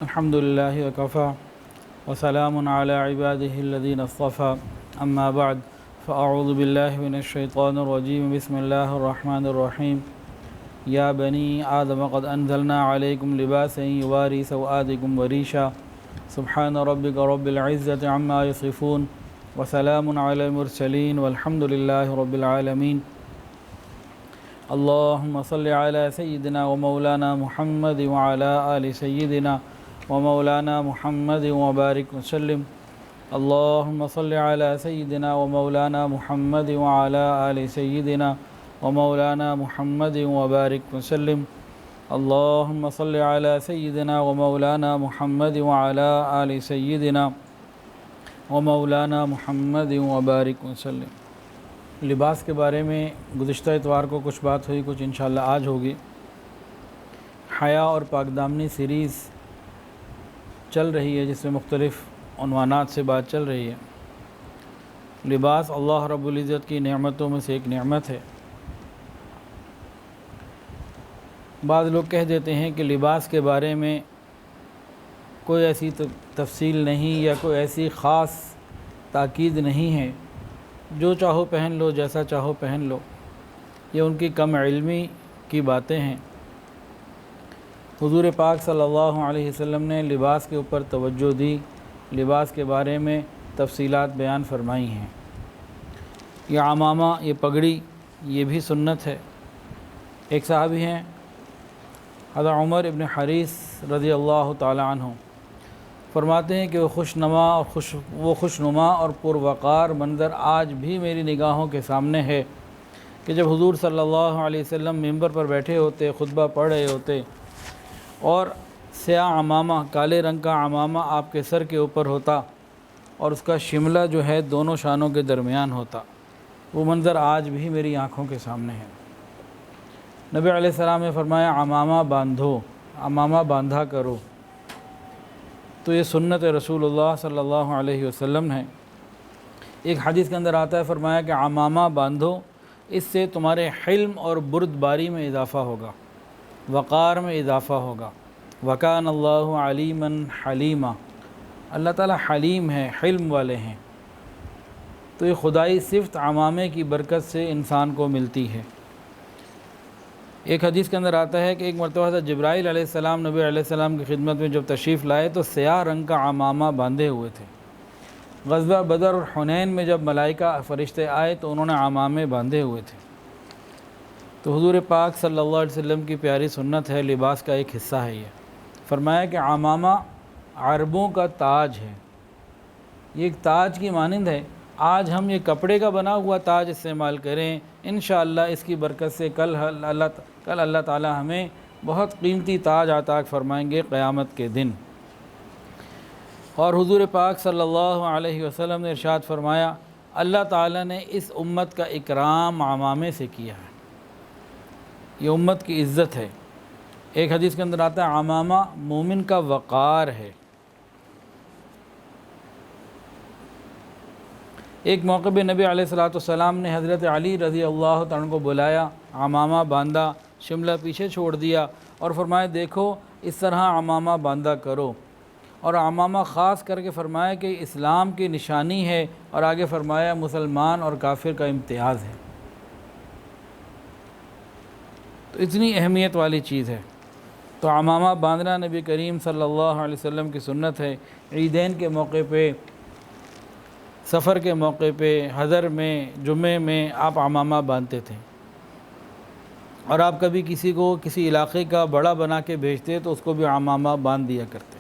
الحمد لله وكفى وسلام على عباده الذين اصطفى أما بعد فأعوذ بالله من الشيطان الرجيم بسم الله الرحمن الرحيم يا بني آدم قد أنزلنا عليكم لباسا يواري سوآتكم وريشا سبحان ربك رب العزة عما يصفون وسلام على المرسلين والحمد لله رب العالمين اللهم صل على سيدنا ومولانا محمد وعلى آل سيدنا ومولانا محمد وبارك وسلم اللهم صل على سيدنا ومولانا محمد وعلى آل سيدنا ومولانا محمد وبارك وسلم اللهم صل على سيدنا ومولانا محمد وعلى آل سيدنا ومولانا محمد وبارك وسلم۔ لباس کے بارے میں گزشتہ اتوار کو کچھ بات ہوئی، کچھ انشاءاللہ آج ہوگی۔ حیا اور پاک دامنی سیریز چل رہی ہے جس میں مختلف عنوانات سے بات چل رہی ہے۔ لباس اللہ رب العزت کی نعمتوں میں سے ایک نعمت ہے۔ بعض لوگ کہہ دیتے ہیں کہ لباس کے بارے میں کوئی ایسی تفصیل نہیں یا کوئی ایسی خاص تاکید نہیں ہے، جو چاہو پہن لو، جیسا چاہو پہن لو۔ یہ ان کی کم علمی کی باتیں ہیں۔ حضور پاک صلی اللہ علیہ وسلم نے لباس کے اوپر توجہ دی، لباس کے بارے میں تفصیلات بیان فرمائی ہیں۔ یہ عمامہ، یہ پگڑی، یہ بھی سنت ہے۔ ایک صحابی ہیں حضرت عمر ابن حریث رضی اللہ تعالی عنہ، فرماتے ہیں کہ وہ خوشنما اور پروقار منظر آج بھی میری نگاہوں کے سامنے ہے کہ جب حضور صلی اللہ علیہ وسلم ممبر پر بیٹھے ہوتے، خطبہ پڑھ رہے ہوتے اور سیاہ عمامہ، کالے رنگ کا عمامہ آپ کے سر کے اوپر ہوتا اور اس کا شملہ جو ہے دونوں شانوں کے درمیان ہوتا۔ وہ منظر آج بھی میری آنکھوں کے سامنے ہے۔ نبی علیہ السلام نے فرمایا عمامہ باندھو، عمامہ باندھا کرو۔ تو یہ سنت رسول اللہ صلی اللہ علیہ وسلم ہے۔ ایک حدیث کے اندر آتا ہے، فرمایا کہ عمامہ باندھو، اس سے تمہارے حلم اور بردباری میں اضافہ ہوگا، وقار میں اضافہ ہوگا۔ وکان اللہ علیما حلیما، اللہ تعالیٰ حلیم ہے، حلم والے ہیں۔ تو یہ خدائی صفت عمامے کی برکت سے انسان کو ملتی ہے۔ ایک حدیث کے اندر آتا ہے کہ ایک مرتبہ حضرت جبرائیل علیہ السلام نبی علیہ السلام کی خدمت میں جب تشریف لائے تو سیاہ رنگ کا عمامہ باندھے ہوئے تھے۔ غزوہ بدر اور حنین میں جب ملائکہ فرشتے آئے تو انہوں نے عمامے باندھے ہوئے تھے۔ تو حضور پاک صلی اللہ علیہ وسلم کی پیاری سنت ہے، لباس کا ایک حصہ ہے یہ۔ فرمایا کہ عمامہ عربوں کا تاج ہے، یہ ایک تاج کی مانند ہے۔ آج ہم یہ کپڑے کا بنا ہوا تاج استعمال کریں، انشاءاللہ اس کی برکت سے کل اللہ تعالی ہمیں بہت قیمتی تاج عطا فرمائیں گے قیامت کے دن۔ اور حضور پاک صلی اللہ علیہ وسلم نے ارشاد فرمایا، اللہ تعالی نے اس امت کا اکرام عمامے سے کیا ہے، یہ امت کی عزت ہے۔ ایک حدیث کے اندر آتا ہے عمامہ مومن کا وقار ہے۔ ایک موقع پہ نبی علیہ السلام نے حضرت علی رضی اللہ عنہ کو بلایا، عمامہ باندھا، شملہ پیچھے چھوڑ دیا اور فرمایا دیکھو اس طرح عمامہ باندھا کرو۔ اور عمامہ خاص کر کے فرمایا کہ اسلام کی نشانی ہے، اور آگے فرمایا مسلمان اور کافر کا امتیاز ہے۔ تو اتنی اہمیت والی چیز ہے۔ تو عمامہ باندھنا نبی کریم صلی اللہ علیہ وسلم کی سنت ہے۔ عیدین کے موقع پہ، سفر کے موقع پہ، حضر میں، جمعے میں آپ عمامہ باندھتے تھے، اور آپ کبھی کسی کو کسی علاقے کا بڑا بنا کے بھیجتے تو اس کو بھی عمامہ باندھ دیا کرتے۔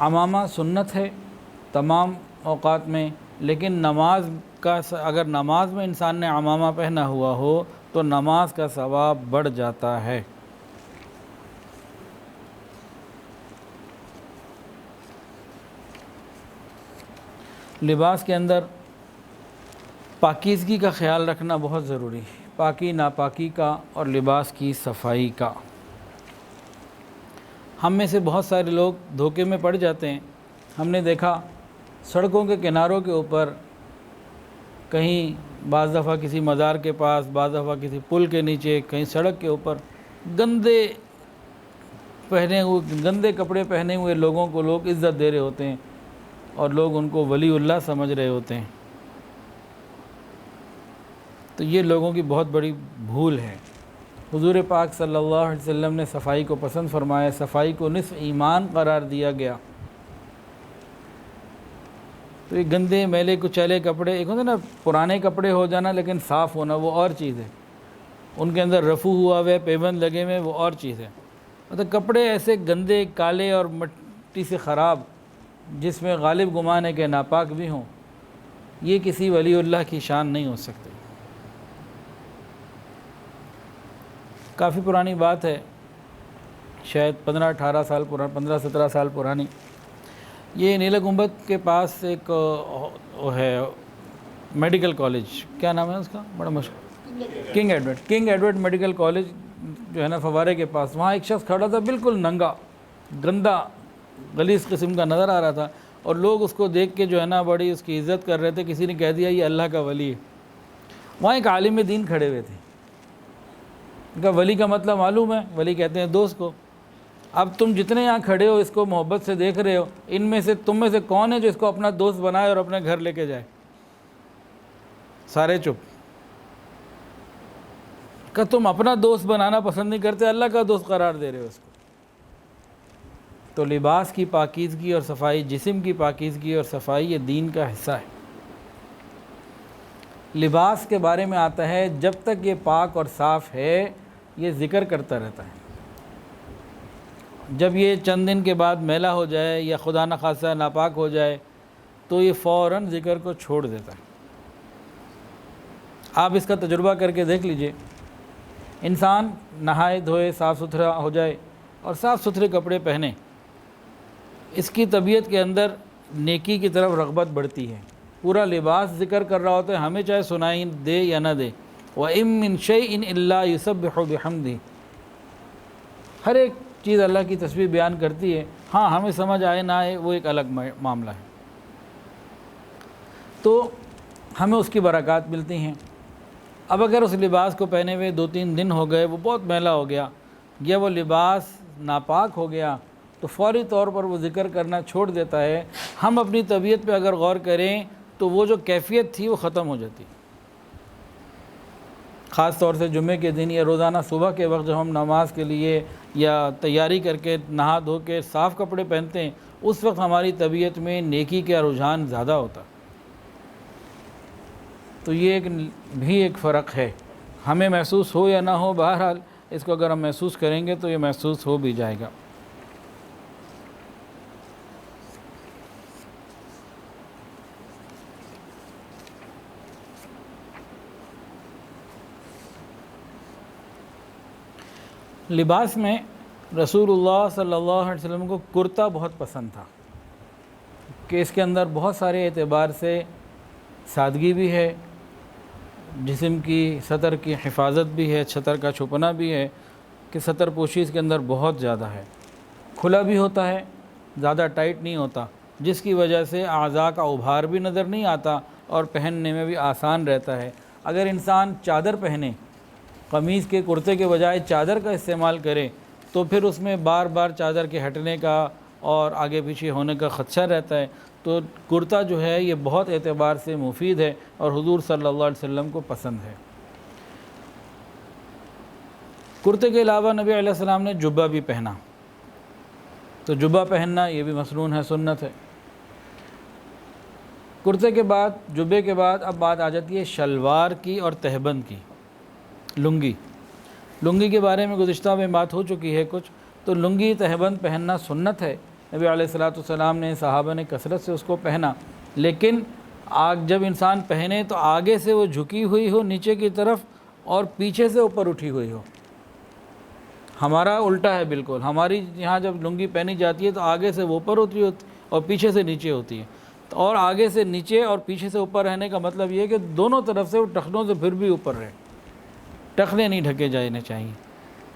عمامہ سنت ہے تمام اوقات میں، لیکن اگر نماز میں انسان نے عمامہ پہنا ہوا ہو تو نماز کا ثواب بڑھ جاتا ہے۔ لباس کے اندر پاکیزگی کا خیال رکھنا بہت ضروری ہے، پاکی ناپاکی کا اور لباس کی صفائی کا۔ ہم میں سے بہت سارے لوگ دھوکے میں پڑ جاتے ہیں۔ ہم نے دیکھا سڑکوں کے کناروں کے اوپر، کہیں بعض دفعہ کسی مزار کے پاس، بعض دفعہ کسی پل کے نیچے، کہیں سڑک کے اوپر گندے پہنے ہوئے گندے کپڑے پہنے ہوئے لوگوں کو لوگ عزت دے رہے ہوتے ہیں اور لوگ ان کو ولی اللہ سمجھ رہے ہوتے ہیں۔ تو یہ لوگوں کی بہت بڑی بھول ہے۔ حضور پاک صلی اللہ علیہ وسلم نے صفائی کو پسند فرمایا، صفائی کو نصف ایمان قرار دیا گیا۔ تو یہ گندے میلے کچیلے کپڑے، ایک ہوتا ہے نا پرانے کپڑے ہو جانا لیکن صاف ہونا، وہ اور چیز ہے۔ ان کے اندر رفو ہوا ہوئے، پیبند لگے ہوئے، وہ اور چیز ہے۔ مطلب کپڑے ایسے گندے کالے اور مٹی سے خراب جس میں غالب گمان ہے کہ ناپاک بھی ہوں، یہ کسی ولی اللہ کی شان نہیں ہو سکتے۔ کافی پرانی بات ہے، شاید 15-18 سال پرانی، 15-17 سال پرانی۔ یہ نیلا گنبد کے پاس ایک وہ ہے میڈیکل کالج، کیا نام ہے اس کا، بڑا مشہور، کنگ ایڈورڈ میڈیکل کالج جو ہے نا فوارے کے پاس۔ وہاں ایک شخص کھڑا تھا بالکل ننگا، گندا غلیظ قسم کا نظر آ رہا تھا، اور لوگ اس کو دیکھ کے جو ہے نا بڑی اس کی عزت کر رہے تھے۔ کسی نے کہہ دیا یہ اللہ کا ولی ہے۔ وہاں ایک عالم دین کھڑے ہوئے تھے، ان کا ولی کا مطلب معلوم ہے، ولی کہتے ہیں دوست کو۔ اب تم جتنے یہاں کھڑے ہو اس کو محبت سے دیکھ رہے ہو، ان میں سے تم میں سے کون ہے جو اس کو اپنا دوست بنائے اور اپنے گھر لے کے جائے؟ سارے چپ۔ کہ تم اپنا دوست بنانا پسند نہیں کرتے، اللہ کا دوست قرار دے رہے ہو اس کو۔ تو لباس کی پاکیزگی اور صفائی، جسم کی پاکیزگی اور صفائی، یہ دین کا حصہ ہے۔ لباس کے بارے میں آتا ہے جب تک یہ پاک اور صاف ہے یہ ذکر کرتا رہتا ہے، جب یہ چند دن کے بعد میلا ہو جائے یا خدا نخواستہ ناپاک ہو جائے تو یہ فوراً ذکر کو چھوڑ دیتا ہے۔ آپ اس کا تجربہ کر کے دیکھ لیجئے، انسان نہائے دھوئے صاف ستھرا ہو جائے اور صاف ستھرے کپڑے پہنے، اس کی طبیعت کے اندر نیکی کی طرف رغبت بڑھتی ہے۔ پورا لباس ذکر کر رہا ہوتا ہے، ہمیں چاہے سنائی دے یا نہ دے۔ وَإِن مِّن شَيْءٍ إِلَّا يُسَبِّحُ بِحَمْدِهِ، ہر ایک چیز اللہ کی تسبیح بیان کرتی ہے، ہاں ہمیں سمجھ آئے نہ آئے وہ ایک الگ معاملہ ہے۔ تو ہمیں اس کی برکات ملتی ہیں۔ اب اگر اس لباس کو پہنے ہوئے 2-3 دن ہو گئے، وہ بہت میلا ہو گیا یا وہ لباس ناپاک ہو گیا، تو فوری طور پر وہ ذکر کرنا چھوڑ دیتا ہے۔ ہم اپنی طبیعت پہ اگر غور کریں تو وہ جو کیفیت تھی وہ ختم ہو جاتی۔ خاص طور سے جمعے کے دن یا روزانہ صبح کے وقت جب ہم نماز کے لیے یا تیاری کر کے نہا دھو کے صاف کپڑے پہنتے ہیں، اس وقت ہماری طبیعت میں نیکی کا رجحان زیادہ ہوتا۔ تو یہ بھی ایک فرق ہے، ہمیں محسوس ہو یا نہ ہو، بہرحال اس کو اگر ہم محسوس کریں گے تو یہ محسوس ہو بھی جائے گا۔ لباس میں رسول اللہ صلی اللہ علیہ وسلم کو کرتا بہت پسند تھا کہ اس کے اندر بہت سارے اعتبار سے سادگی بھی ہے، جسم کی سطر کی حفاظت بھی ہے، سطر کا چھپنا بھی ہے، کہ سطر پوشی اس کے اندر بہت زیادہ ہے، کھلا بھی ہوتا ہے، زیادہ ٹائٹ نہیں ہوتا، جس کی وجہ سے اعضاء کا ابھار بھی نظر نہیں آتا اور پہننے میں بھی آسان رہتا ہے۔ اگر انسان چادر پہنے، قمیض کے کرتے کے بجائے چادر کا استعمال کرے تو پھر اس میں بار بار چادر کے ہٹنے کا اور آگے پیچھے ہونے کا خدشہ رہتا ہے۔ تو کرتا جو ہے یہ بہت اعتبار سے مفید ہے اور حضور صلی اللہ علیہ وسلم کو پسند ہے۔ کرتے کے علاوہ نبی علیہ السلام نے جبہ بھی پہنا، تو جبہ پہننا یہ بھی مسنون ہے، سنت ہے۔ کرتے کے بعد، جبے کے بعد اب بات آ جاتی ہے شلوار کی اور تہبند کی، لنگی۔ لنگی کے بارے میں گزشتہ میں بات ہو چکی ہے کچھ، تو لنگی تہبند پہننا سنت ہے۔ نبی علیہ السلام نے، صحابہ نے کثرت سے اس کو پہنا، لیکن جب انسان پہنے تو آگے سے وہ جھکی ہوئی ہو نیچے کی طرف اور پیچھے سے اوپر اٹھی ہوئی ہو۔ ہمارا الٹا ہے بالکل، ہماری یہاں جب لنگی پہنی جاتی ہے تو آگے سے وہ اوپر ہوتی اور پیچھے سے نیچے ہوتی ہے، اور آگے سے نیچے اور پیچھے سے اوپر رہنے کا مطلب یہ ہے کہ دونوں طرف سے وہ ٹخنوں سے پھر بھی اوپر رہے، ٹخنے نہیں ڈھکے جانے چاہیے۔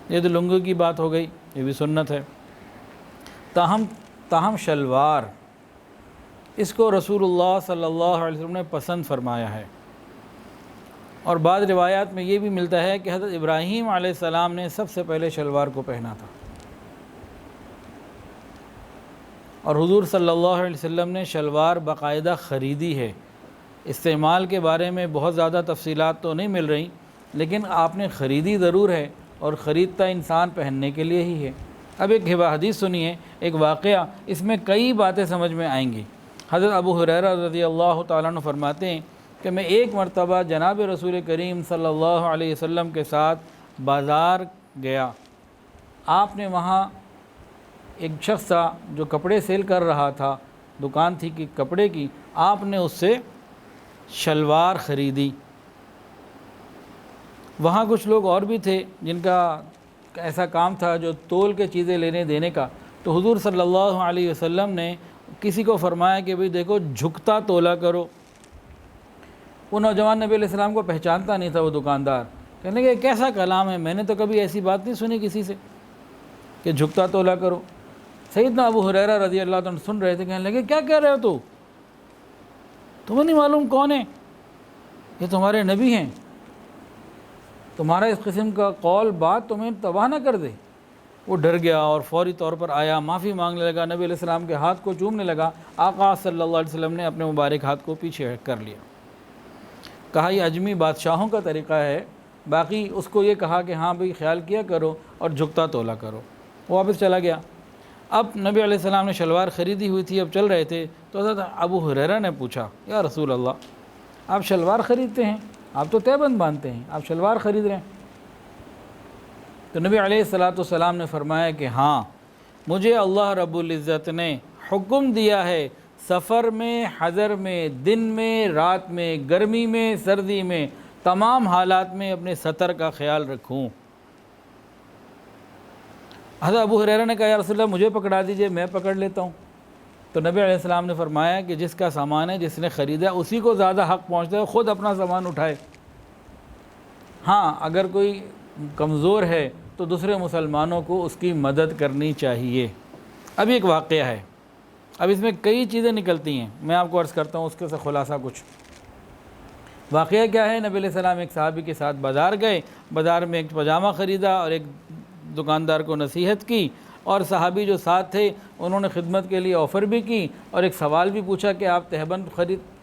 یہ تو لنگی کی بات ہو گئی، یہ بھی سنت ہے۔ تاہم شلوار، اس کو رسول اللہ صلی اللہ علیہ وسلم نے پسند فرمایا ہے، اور بعض روایات میں یہ بھی ملتا ہے کہ حضرت ابراہیم علیہ السلام نے سب سے پہلے شلوار کو پہنا تھا۔ اور حضور صلی اللہ علیہ وسلم نے شلوار باقاعدہ خریدی ہے۔ استعمال کے بارے میں بہت زیادہ تفصیلات تو نہیں مل رہی، لیکن آپ نے خریدی ضرور ہے، اور خریدتا انسان پہننے کے لیے ہی ہے۔ اب ایک حدیث سنیے، ایک واقعہ، اس میں کئی باتیں سمجھ میں آئیں گی۔ حضرت ابو ہریرہ رضی اللہ تعالیٰ عنہ فرماتے ہیں کہ میں ایک مرتبہ جناب رسول کریم صلی اللہ علیہ وسلم کے ساتھ بازار گیا۔ آپ نے وہاں ایک شخص تھا جو کپڑے سیل کر رہا تھا، دکان تھی کہ کپڑے کی، آپ نے اس سے شلوار خریدی۔ وہاں کچھ لوگ اور بھی تھے جن کا ایسا کام تھا جو تول کے چیزیں لینے دینے کا، تو حضور صلی اللہ علیہ وسلم نے کسی کو فرمایا کہ بھئی دیکھو جھکتا تولا کرو۔ وہ نوجوان نبی علیہ السلام کو پہچانتا نہیں تھا، وہ دکاندار کہنے کہ کیسا کلام ہے، میں نے تو کبھی ایسی بات نہیں سنی کسی سے کہ جھکتا تولا کرو۔ سیدنا ابو ہریرہ رضی اللہ عنہ سن رہے تھے، کہنے لگے کیا کہہ رہے ہو تو، تمہیں نہیں معلوم کون ہے؟ یہ تمہارے نبی ہیں، تمہارا اس قسم کا قول بات تمہیں تباہ نہ کر دے۔ وہ ڈر گیا اور فوری طور پر آیا، معافی مانگنے لگا، نبی علیہ السلام کے ہاتھ کو چومنے لگا۔ آقا صلی اللہ علیہ وسلم نے اپنے مبارک ہاتھ کو پیچھے کر لیا، کہا یہ عجمی بادشاہوں کا طریقہ ہے، باقی اس کو یہ کہا کہ ہاں بھئی خیال کیا کرو اور جھکتا تولا کرو۔ وہ واپس چلا گیا۔ اب نبی علیہ السلام نے شلوار خریدی ہوئی تھی، اب چل رہے تھے، تو حضرت ابو ہریرہ نے پوچھا یا رسول اللہ، آپ شلوار خریدتے ہیں؟ آپ تو تہبند باندھتے ہیں، آپ شلوار خرید رہے ہیں؟ تو نبی علیہ السلام نے فرمایا کہ ہاں، مجھے اللہ رب العزت نے حکم دیا ہے سفر میں، حضر میں، دن میں، رات میں، گرمی میں، سردی میں، تمام حالات میں اپنے سطر کا خیال رکھوں۔ حضرت ابو ہریرہ نے کہا یا رسول اللہ مجھے پکڑا دیجئے، میں پکڑ لیتا ہوں۔ تو نبی علیہ السلام نے فرمایا کہ جس کا سامان ہے، جس نے خریدا، اسی کو زیادہ حق پہنچتا ہے، خود اپنا سامان اٹھائے۔ ہاں اگر کوئی کمزور ہے تو دوسرے مسلمانوں کو اس کی مدد کرنی چاہیے۔ اب ایک واقعہ ہے، اب اس میں کئی چیزیں نکلتی ہیں، میں آپ کو عرض کرتا ہوں اس کے سے خلاصہ کچھ۔ واقعہ کیا ہے، نبی علیہ السلام ایک صحابی کے ساتھ بازار گئے، بازار میں ایک پاجامہ خریدا اور ایک دکاندار کو نصیحت کی، اور صحابی جو ساتھ تھے انہوں نے خدمت کے لیے آفر بھی کی، اور ایک سوال بھی پوچھا کہ آپ تہبند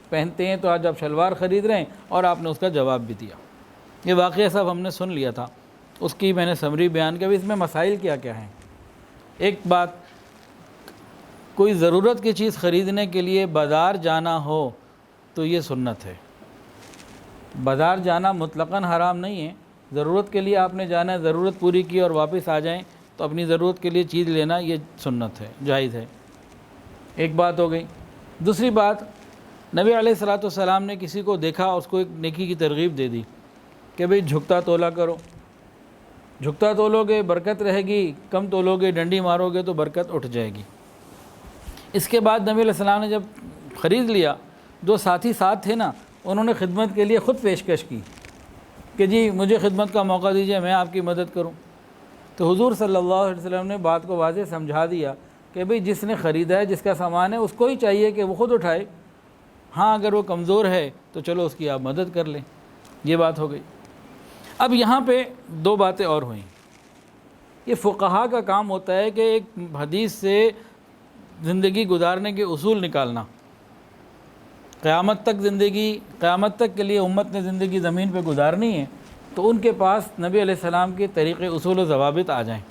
پہنتے ہیں تو آج آپ شلوار خرید رہے ہیں، اور آپ نے اس کا جواب بھی دیا۔ یہ واقعہ سب ہم نے سن لیا تھا، اس کی میں نے سمری بیان کیا۔ اس میں مسائل کیا کیا ہیں؟ ایک بات، کوئی ضرورت کی چیز خریدنے کے لیے بازار جانا ہو تو یہ سنت ہے۔ بازار جانا مطلقاً حرام نہیں ہے، ضرورت کے لیے آپ نے جانا ہے، ضرورت پوری کی اور واپس آ جائیں تو اپنی ضرورت کے لیے چیز لینا یہ سنت ہے، جائز ہے۔ ایک بات ہو گئی۔ دوسری بات، نبی علیہ السلام نے کسی کو دیکھا، اس کو ایک نیکی کی ترغیب دے دی کہ بھئی جھکتا تولا کرو، جھکتا تولو گے برکت رہے گی، کم تولو گے ڈنڈی مارو گے تو برکت اٹھ جائے گی۔ اس کے بعد نبی علیہ السلام نے جب خرید لیا، جو ساتھی ساتھ تھے نا، انہوں نے خدمت کے لیے خود پیشکش کی کہ جی مجھے خدمت کا موقع دیجیے، میں آپ کی مدد کروں۔ تو حضور صلی اللہ علیہ وسلم نے بات کو واضح سمجھا دیا کہ بھئی جس نے خریدا ہے، جس کا سامان ہے، اس کو ہی چاہیے کہ وہ خود اٹھائے، ہاں اگر وہ کمزور ہے تو چلو اس کی آپ مدد کر لیں۔ یہ بات ہو گئی۔ اب یہاں پہ دو باتیں اور ہوئیں۔ یہ فقہا کا کام ہوتا ہے کہ ایک حدیث سے زندگی گزارنے کے اصول نکالنا۔ قیامت تک کے لیے امت نے زندگی زمین پہ گزارنی ہے، تو ان کے پاس نبی علیہ السلام کے طریقے، اصول و ضوابط آ جائیں۔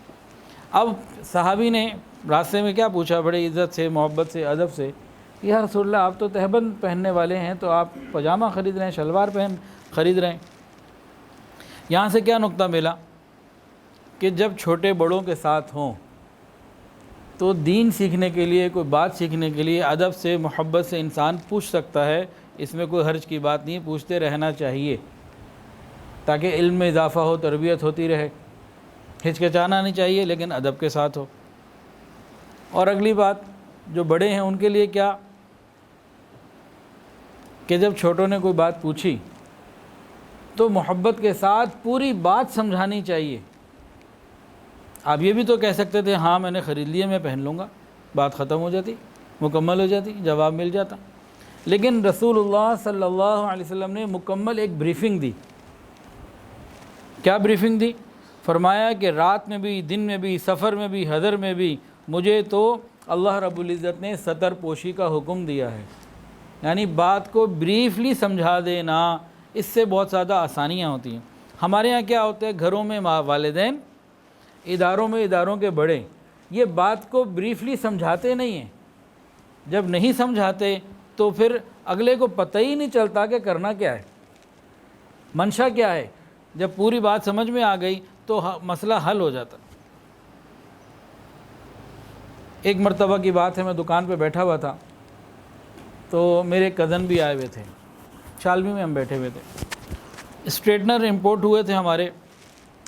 اب صحابی نے راستے میں کیا پوچھا، بڑے عزت سے، محبت سے، ادب سے، یا رسول اللہ آپ تو تہبند پہننے والے ہیں، تو آپ پاجامہ خرید رہے ہیں، شلوار خرید رہے ہیں۔ یہاں سے کیا نقطہ ملا کہ جب چھوٹے بڑوں کے ساتھ ہوں تو دین سیکھنے کے لیے، کوئی بات سیکھنے کے لیے ادب سے، محبت سے انسان پوچھ سکتا ہے، اس میں کوئی حرج کی بات نہیں، پوچھتے رہنا چاہیے تاکہ علم میں اضافہ ہو، تربیت ہوتی رہے۔ ہچکچانا نہیں چاہیے لیکن ادب کے ساتھ ہو۔ اور اگلی بات، جو بڑے ہیں ان کے لیے کیا کہ جب چھوٹوں نے کوئی بات پوچھی تو محبت کے ساتھ پوری بات سمجھانی چاہیے۔ آپ یہ بھی تو کہہ سکتے تھے ہاں میں نے خرید لیے، میں پہن لوں گا، بات ختم ہو جاتی، مکمل ہو جاتی، جواب مل جاتا۔ لیکن رسول اللہ صلی اللہ علیہ وسلم نے مکمل ایک بریفنگ دی۔ کیا بریفنگ دی؟ فرمایا کہ رات میں بھی، دن میں بھی، سفر میں بھی، حضر میں بھی مجھے تو اللہ رب العزت نے سطر پوشی کا حکم دیا ہے، یعنی بات کو بریفلی سمجھا دینا، اس سے بہت زیادہ آسانیاں ہوتی ہیں۔ ہمارے ہاں کیا ہوتا ہے، گھروں میں والدین، اداروں میں اداروں کے بڑے یہ بات کو بریفلی سمجھاتے نہیں ہیں، جب نہیں سمجھاتے تو پھر اگلے کو پتہ ہی نہیں چلتا کہ کرنا کیا ہے، منشا کیا ہے۔ جب پوری بات سمجھ میں آ گئی تو مسئلہ حل ہو جاتا۔ ایک مرتبہ کی بات ہے، میں دکان پہ بیٹھا ہوا تھا تو میرے کزن بھی آئے ہوئے تھے، شالوی میں ہم بیٹھے ہوئے تھے، اسٹریٹنر امپورٹ ہوئے تھے ہمارے،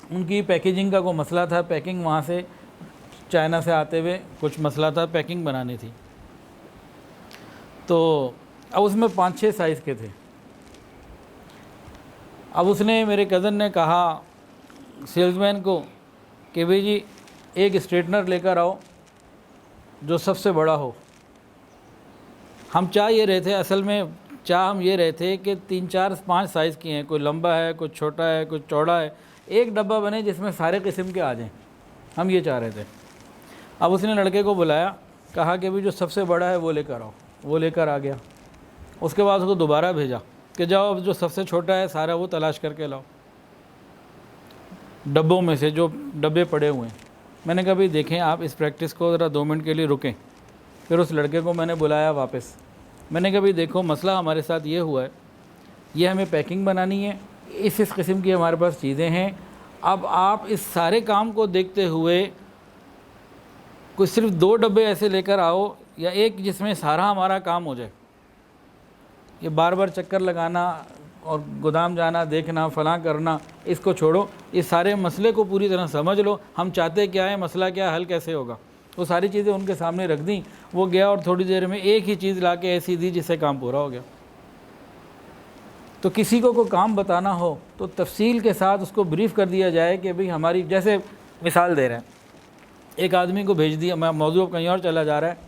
ان کی پیکیجنگ کا کوئی مسئلہ تھا، پیکنگ وہاں سے چائنا سے آتے ہوئے کچھ مسئلہ تھا، پیکنگ بنانی تھی، تو اب اس میں 5-6 سائز کے تھے۔ اب اس نے، میرے کزن نے کہا سیلز مین کو کہ بھئی جی ایک اسٹریٹنر لے کر آؤ جو سب سے بڑا ہو۔ ہم چاہ یہ رہے تھے، اصل میں چاہ ہم یہ رہے تھے کہ 3-4-5 سائز کی ہیں، کوئی لمبا ہے، کوئی چھوٹا ہے، کوئی چوڑا ہے، ایک ڈبہ بنے جس میں سارے قسم کے آ جائیں، ہم یہ چاہ رہے تھے۔ اب اس نے لڑکے کو بلایا، کہا کہ بھی جو سب سے بڑا ہے وہ لے کر آؤ، وہ لے کر آ گیا۔ اس کے بعد اس کو دوبارہ بھیجا کہ جاؤ اب جو سب سے چھوٹا ہے سارا وہ تلاش کر کے لاؤ ڈبوں میں سے جو ڈبے پڑے ہوئے ہیں۔ میں نے کہا بھی دیکھیں آپ اس پریکٹس کو ذرا 2 منٹ کے لیے رکیں۔ پھر اس لڑکے کو میں نے بلایا واپس، میں نے کہا بھی دیکھو مسئلہ ہمارے ساتھ یہ ہوا ہے، یہ ہمیں پیکنگ بنانی ہے، اس قسم کی ہمارے پاس چیزیں ہیں، اب آپ اس سارے کام کو دیکھتے ہوئے کوئی صرف 2 ڈبے ایسے لے کر آؤ، یا ایک جس میں سارا ہمارا کام ہو جائے۔ یہ بار بار چکر لگانا اور گودام جانا، دیکھنا، فلاں کرنا، اس کو چھوڑو، اس سارے مسئلے کو پوری طرح سمجھ لو، ہم چاہتے کیا ہے، مسئلہ کیا ہے، حل کیسے ہوگا۔ وہ ساری چیزیں ان کے سامنے رکھ دیں، وہ گیا اور تھوڑی دیر میں ایک ہی چیز لا کے ایسی دی جس سے کام پورا ہو گیا۔ تو کسی کو کوئی کام بتانا ہو تو تفصیل کے ساتھ اس کو بریف کر دیا جائے کہ بھئی ہماری، جیسے مثال دے رہے ہیں، ایک آدمی کو بھیج دیا، میں موضوع کہیں اور چلا جا رہا ہے،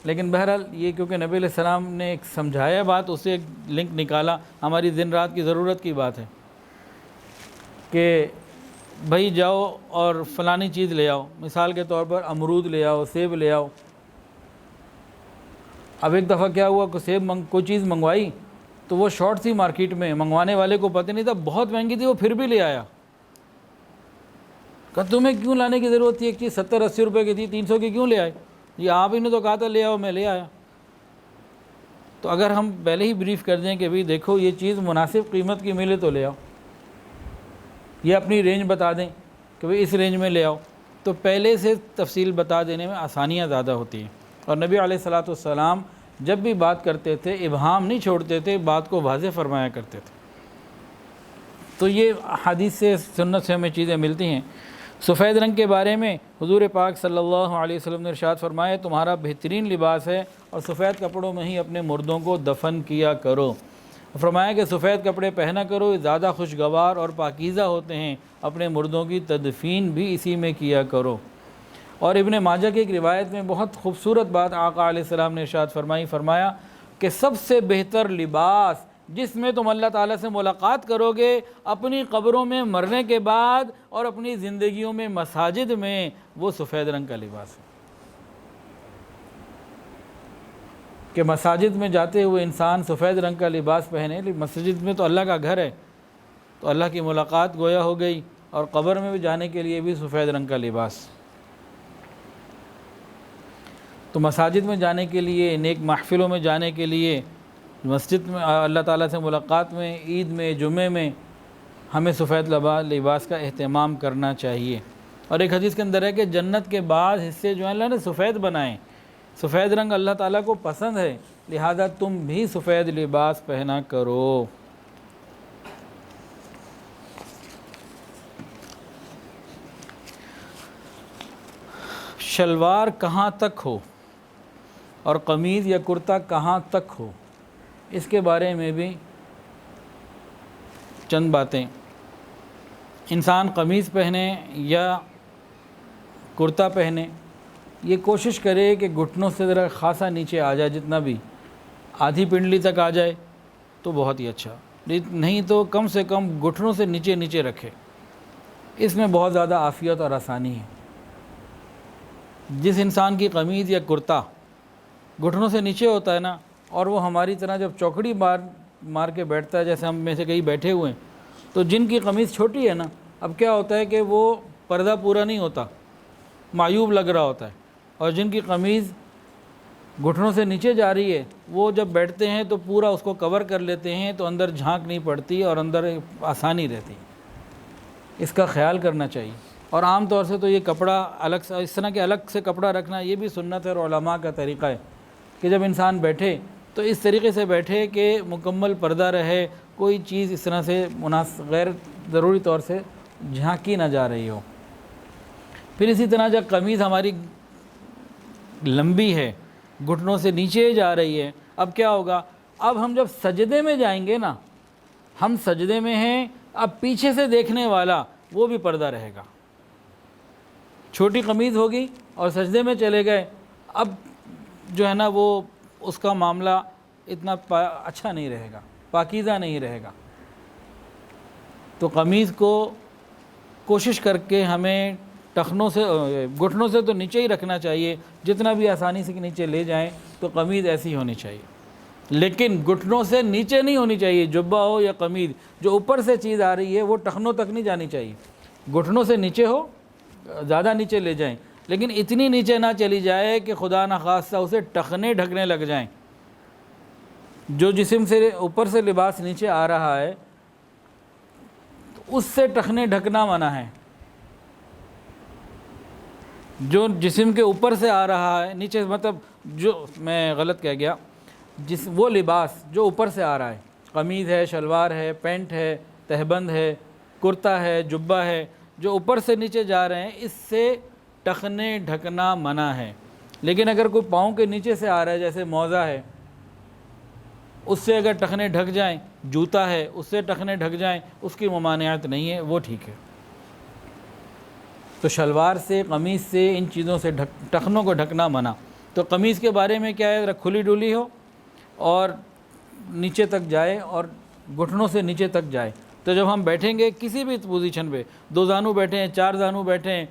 لیکن بہرحال یہ کیونکہ نبی علیہ السلام نے ایک سمجھایا بات، اسے ایک لنک نکالا، ہماری دن رات کی ضرورت کی بات ہے کہ بھائی جاؤ اور فلانی چیز لے آؤ، مثال کے طور پر امرود لے آؤ، سیب لے آؤ۔ اب ایک دفعہ کیا ہوا کہ سیب کوئی چیز منگوائی تو وہ شارٹ تھی مارکیٹ میں، منگوانے والے کو پتہ نہیں تھا، بہت مہنگی تھی، وہ پھر بھی لے آیا۔ کہ تمہیں کیوں لانے کی ضرورت تھی، ایک چیز 70-80 روپے کی تھی، 300 کی کیوں لے آئے؟ یہ آپ ہی نے تو کہا تھا لے آؤ، میں لے آیا۔ تو اگر ہم پہلے ہی بریف کر دیں کہ بھئی دیکھو یہ چیز مناسب قیمت کی ملے تو لے آؤ، یہ اپنی رینج بتا دیں کہ بھئی اس رینج میں لے آؤ، تو پہلے سے تفصیل بتا دینے میں آسانیاں زیادہ ہوتی ہیں۔ اور نبی علیہ الصلوۃ والسلام جب بھی بات کرتے تھے ابہام نہیں چھوڑتے تھے، بات کو واضح فرمایا کرتے تھے۔ تو یہ حدیث سے، سنت سے ہمیں چیزیں ملتی ہیں۔ سفید رنگ کے بارے میں حضور پاک صلی اللہ علیہ وسلم نے ارشاد فرمایا تمہارا بہترین لباس ہے اور سفید کپڑوں میں ہی اپنے مردوں کو دفن کیا کرو۔ فرمایا کہ سفید کپڑے پہنا کرو، یہ زیادہ خوشگوار اور پاکیزہ ہوتے ہیں، اپنے مردوں کی تدفین بھی اسی میں کیا کرو۔ اور ابن ماجہ کی ایک روایت میں بہت خوبصورت بات آقا علیہ السلام نے ارشاد فرمایا کہ سب سے بہتر لباس جس میں تم اللہ تعالیٰ سے ملاقات کرو گے اپنی قبروں میں مرنے کے بعد اور اپنی زندگیوں میں مساجد میں، وہ سفید رنگ کا لباس ہے۔ کہ مساجد میں جاتے ہوئے انسان سفید رنگ کا لباس پہنے، مسجد میں تو اللہ کا گھر ہے، تو اللہ کی ملاقات گویا ہو گئی، اور قبر میں بھی جانے کے لیے بھی سفید رنگ کا لباس۔ تو مساجد میں جانے کے لیے، نیک محفلوں میں جانے کے لیے، مسجد میں اللہ تعالیٰ سے ملاقات میں، عید میں، جمعے میں ہمیں سفید لباس کا اہتمام کرنا چاہیے۔ اور ایک حدیث کے اندر ہے کہ جنت کے بعض حصے جو ہیں اللہ نے سفید بنائیں، سفید رنگ اللہ تعالیٰ کو پسند ہے، لہذا تم بھی سفید لباس پہنا کرو۔ شلوار کہاں تک ہو اور قمیض یا کرتا کہاں تک ہو، اس کے بارے میں بھی چند باتیں۔ انسان قمیض پہنے یا کرتا پہنے، یہ کوشش کرے کہ گھٹنوں سے ذرا خاصا نیچے آ جائے، جتنا بھی آدھی پنڈلی تک آ جائے تو بہت ہی اچھا، نہیں تو کم سے کم گھٹنوں سے نیچے نیچے رکھے، اس میں بہت زیادہ عافیت اور آسانی ہے۔ جس انسان کی قمیض یا کرتا گھٹنوں سے نیچے ہوتا ہے نا، اور وہ ہماری طرح جب چوکڑی مار کے بیٹھتا ہے، جیسے ہم میں سے کئی بیٹھے ہوئے ہیں، تو جن کی قمیض چھوٹی ہے نا، اب کیا ہوتا ہے کہ وہ پردہ پورا نہیں ہوتا، معیوب لگ رہا ہوتا ہے، اور جن کی قمیض گھٹنوں سے نیچے جا رہی ہے وہ جب بیٹھتے ہیں تو پورا اس کو کور کر لیتے ہیں، تو اندر جھانک نہیں پڑتی اور اندر آسانی رہتی. اس کا خیال کرنا چاہیے. اور عام طور سے تو یہ کپڑا الگ سے، اس طرح کے الگ سے کپڑا رکھنا یہ بھی سنت ہے اور علماء کا طریقہ ہے کہ جب انسان بیٹھے تو اس طریقے سے بیٹھے کہ مکمل پردہ رہے، کوئی چیز اس طرح سے غیر ضروری طور سے جھانکی نہ جا رہی ہو. پھر اسی طرح جب قمیض ہماری لمبی ہے، گھٹنوں سے نیچے جا رہی ہے، اب کیا ہوگا؟ اب ہم جب سجدے میں جائیں گے نا، ہم سجدے میں ہیں، اب پیچھے سے دیکھنے والا وہ بھی پردہ رہے گا. چھوٹی قمیض ہوگی اور سجدے میں چلے گئے، اب جو ہے نا وہ اس کا معاملہ اتنا اچھا نہیں رہے گا، پاکیزہ نہیں رہے گا. تو قمیض کو کوشش کر کے ہمیں ٹخنوں سے، گھٹنوں سے تو نیچے ہی رکھنا چاہیے، جتنا بھی آسانی سے نیچے لے جائیں تو قمیض ایسی ہونی چاہیے، لیکن گھٹنوں سے نیچے نہیں ہونی چاہیے. جبہ ہو یا قمیض، جو اوپر سے چیز آ رہی ہے وہ ٹخنوں تک نہیں جانی چاہیے. گھٹنوں سے نیچے ہو، زیادہ نیچے لے جائیں، لیکن اتنی نیچے نہ چلی جائے کہ خدا نخواستہ اسے ٹخنے ڈھکنے لگ جائیں. جو جسم سے اوپر سے لباس نیچے آ رہا ہے اس سے ٹخنے ڈھکنا منع ہے. جو جسم کے اوپر سے آ رہا ہے نیچے، مطلب جو میں غلط کہہ گیا، وہ لباس جو اوپر سے آ رہا ہے، قمیض ہے، شلوار ہے، پینٹ ہے، تہبند ہے، کرتا ہے، جبہ ہے، جو اوپر سے نیچے جا رہے ہیں اس سے ٹخنے ڈھکنا منع ہے. لیکن اگر کوئی پاؤں کے نیچے سے آ رہا ہے، جیسے موزہ ہے، اس سے اگر ٹخنے ڈھک جائیں، جوتا ہے اس سے ٹخنے ڈھک جائیں، اس کی ممانعت نہیں ہے، وہ ٹھیک ہے. تو شلوار سے، قمیض سے، ان چیزوں سے ٹخنوں کو ڈھکنا منع. تو قمیض کے بارے میں کیا ہے؟ کھلی ڈولی ہو اور نیچے تک جائے اور گھٹنوں سے نیچے تک جائے. تو جب ہم بیٹھیں گے کسی بھی پوزیشن پہ، 2 زانو بیٹھے ہیں، 4 زانو بیٹھے ہیں،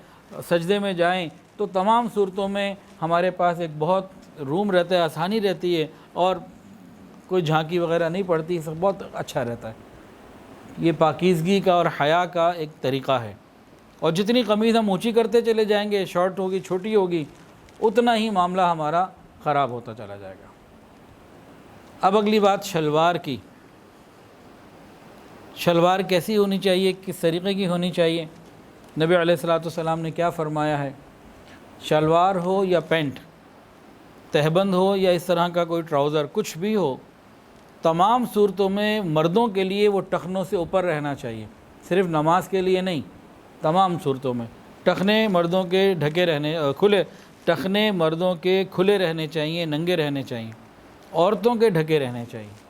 سجدے میں جائیں، تو تمام صورتوں میں ہمارے پاس ایک بہت روم رہتا ہے، آسانی رہتی ہے، اور کوئی جھانکی وغیرہ نہیں پڑتی، سب بہت اچھا رہتا ہے. یہ پاکیزگی کا اور حیا کا ایک طریقہ ہے. اور جتنی قمیض ہم اونچی کرتے چلے جائیں گے، شارٹ ہوگی، چھوٹی ہوگی، اتنا ہی معاملہ ہمارا خراب ہوتا چلا جائے گا. اب اگلی بات شلوار کی. شلوار کیسی ہونی چاہیے، کس طریقے کی ہونی چاہیے؟ نبی علیہ الصلوۃ والسلام نے کیا فرمایا ہے؟ شلوار ہو یا پینٹ، تہبند ہو یا اس طرح کا کوئی ٹراؤزر، کچھ بھی ہو، تمام صورتوں میں مردوں کے لیے وہ ٹخنوں سے اوپر رہنا چاہیے. صرف نماز کے لیے نہیں، تمام صورتوں میں ٹخنے مردوں کے ٹخنے مردوں کے کھلے رہنے چاہیے، ننگے رہنے چاہیے، عورتوں کے ڈھکے رہنے چاہیے.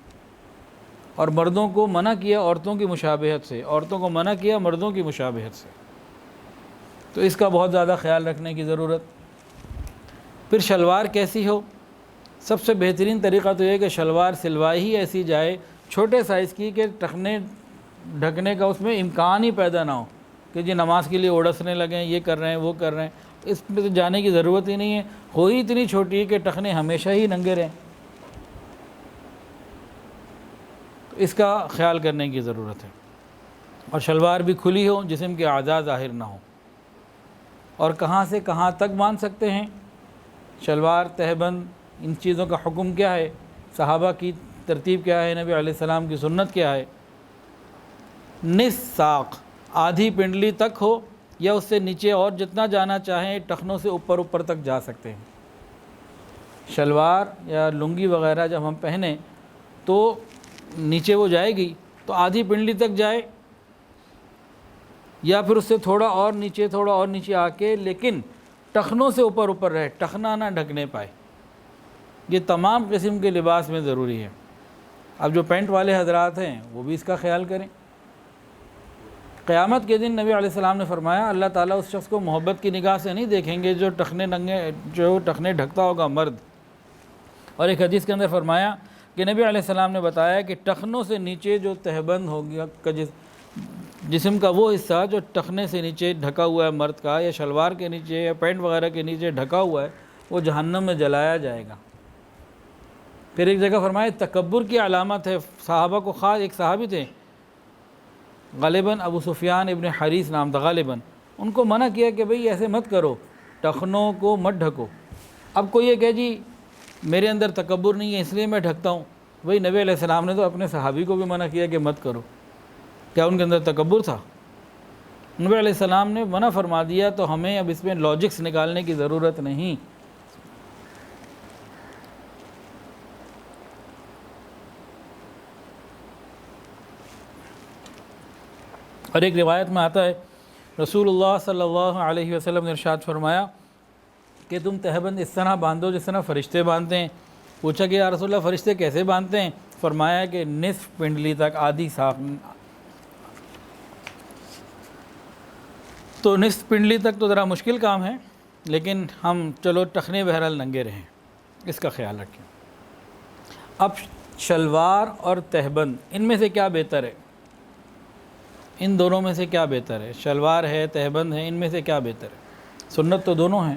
اور مردوں کو منع کیا عورتوں کی مشابہت سے، عورتوں کو منع کیا مردوں کی مشابہت سے. تو اس کا بہت زیادہ خیال رکھنے کی ضرورت. پھر شلوار کیسی ہو؟ سب سے بہترین طریقہ تو یہ ہے کہ شلوار سلوائی ہی ایسی جائے، چھوٹے سائز کی، کہ ٹخنے ڈھکنے کا اس میں امکان ہی پیدا نہ ہو کہ جی نماز کے لیے اڑسنے لگیں، یہ کر رہے ہیں، وہ کر رہے ہیں. اس میں تو جانے کی ضرورت ہی نہیں ہے. ہو ہی اتنی چھوٹی ہے کہ ٹخنے ہمیشہ ہی ننگے رہیں. تو اس کا خیال کرنے کی ضرورت ہے. اور شلوار بھی کھلی ہو، جسم کے اعضاء ظاہر نہ ہو. اور کہاں سے کہاں تک باندھ سکتے ہیں شلوار، تہبند، ان چیزوں کا حکم کیا ہے؟ صحابہ کی ترتیب کیا ہے؟ نبی علیہ السلام کی سنت کیا ہے؟ نصف ساق، آدھی پنڈلی تک ہو یا اس سے نیچے، اور جتنا جانا چاہیں ٹخنوں سے اوپر تک جا سکتے ہیں. شلوار یا لنگی وغیرہ جب ہم پہنیں تو نیچے وہ جائے گی تو آدھی پنڈلی تک جائے، یا پھر اس سے تھوڑا اور نیچے آ کے، لیکن ٹخنوں سے اوپر رہے، ٹخنا نہ ڈھکنے پائے. یہ تمام قسم کے لباس میں ضروری ہے. اب جو پینٹ والے حضرات ہیں وہ بھی اس کا خیال کریں. قیامت کے دن نبی علیہ السلام نے فرمایا اللہ تعالیٰ اس شخص کو محبت کی نگاہ سے نہیں دیکھیں گے جو ٹخنے ڈھکتا ہوگا، مرد. اور ایک حدیث کے اندر فرمایا کہ نبی علیہ السلام نے بتایا کہ ٹخنوں سے نیچے جو تہبند ہوگی، جسم کا وہ حصہ جو ٹخنے سے نیچے ڈھکا ہوا ہے مرد کا، یا شلوار کے نیچے یا پینٹ وغیرہ کے نیچے ڈھکا ہوا ہے، وہ جہنم میں جلایا جائے گا۔ پھر ایک جگہ فرمائے تکبر کی علامت ہے، صحابہ کو خاص ایک صحابی تھے غالباً ابو سفیان ابن حریث نام تھا غالباً، ان کو منع کیا کہ بھئی ایسے مت کرو، ٹخنوں کو مت ڈھکو۔ اب کوئی یہ کہ جی میرے اندر تکبر نہیں ہے اس لیے میں ڈھکتا ہوں، بھئی نبی علیہ السلام نے تو اپنے صحابی کو بھی منع کیا کہ مت کرو، کیا ان کے اندر تکبر تھا؟ نبی علیہ السلام نے منع فرما دیا تو ہمیں اب اس میں لاجکس نکالنے کی ضرورت نہیں۔ اور ایک روایت میں آتا ہے رسول اللہ صلی اللہ علیہ وسلم نے ارشاد فرمایا کہ تم تہبند اس طرح باندھو جس طرح فرشتے باندھتے ہیں۔ پوچھا کہ یا رسول اللہ فرشتے کیسے باندھتے ہیں؟ فرمایا کہ نصف پنڈلی تک، آدھی صاف، تو نصف پنڈلی تک تو ذرا مشکل کام ہے، لیکن ہم چلو ٹخنے بہرحال ننگے رہیں، اس کا خیال رکھیں۔ اب شلوار اور تہبند، ان میں سے کیا بہتر ہے؟ ان دونوں میں سے کیا بہتر ہے؟ شلوار ہے، تہبند ہے، ان میں سے کیا بہتر ہے؟ سنت تو دونوں ہیں۔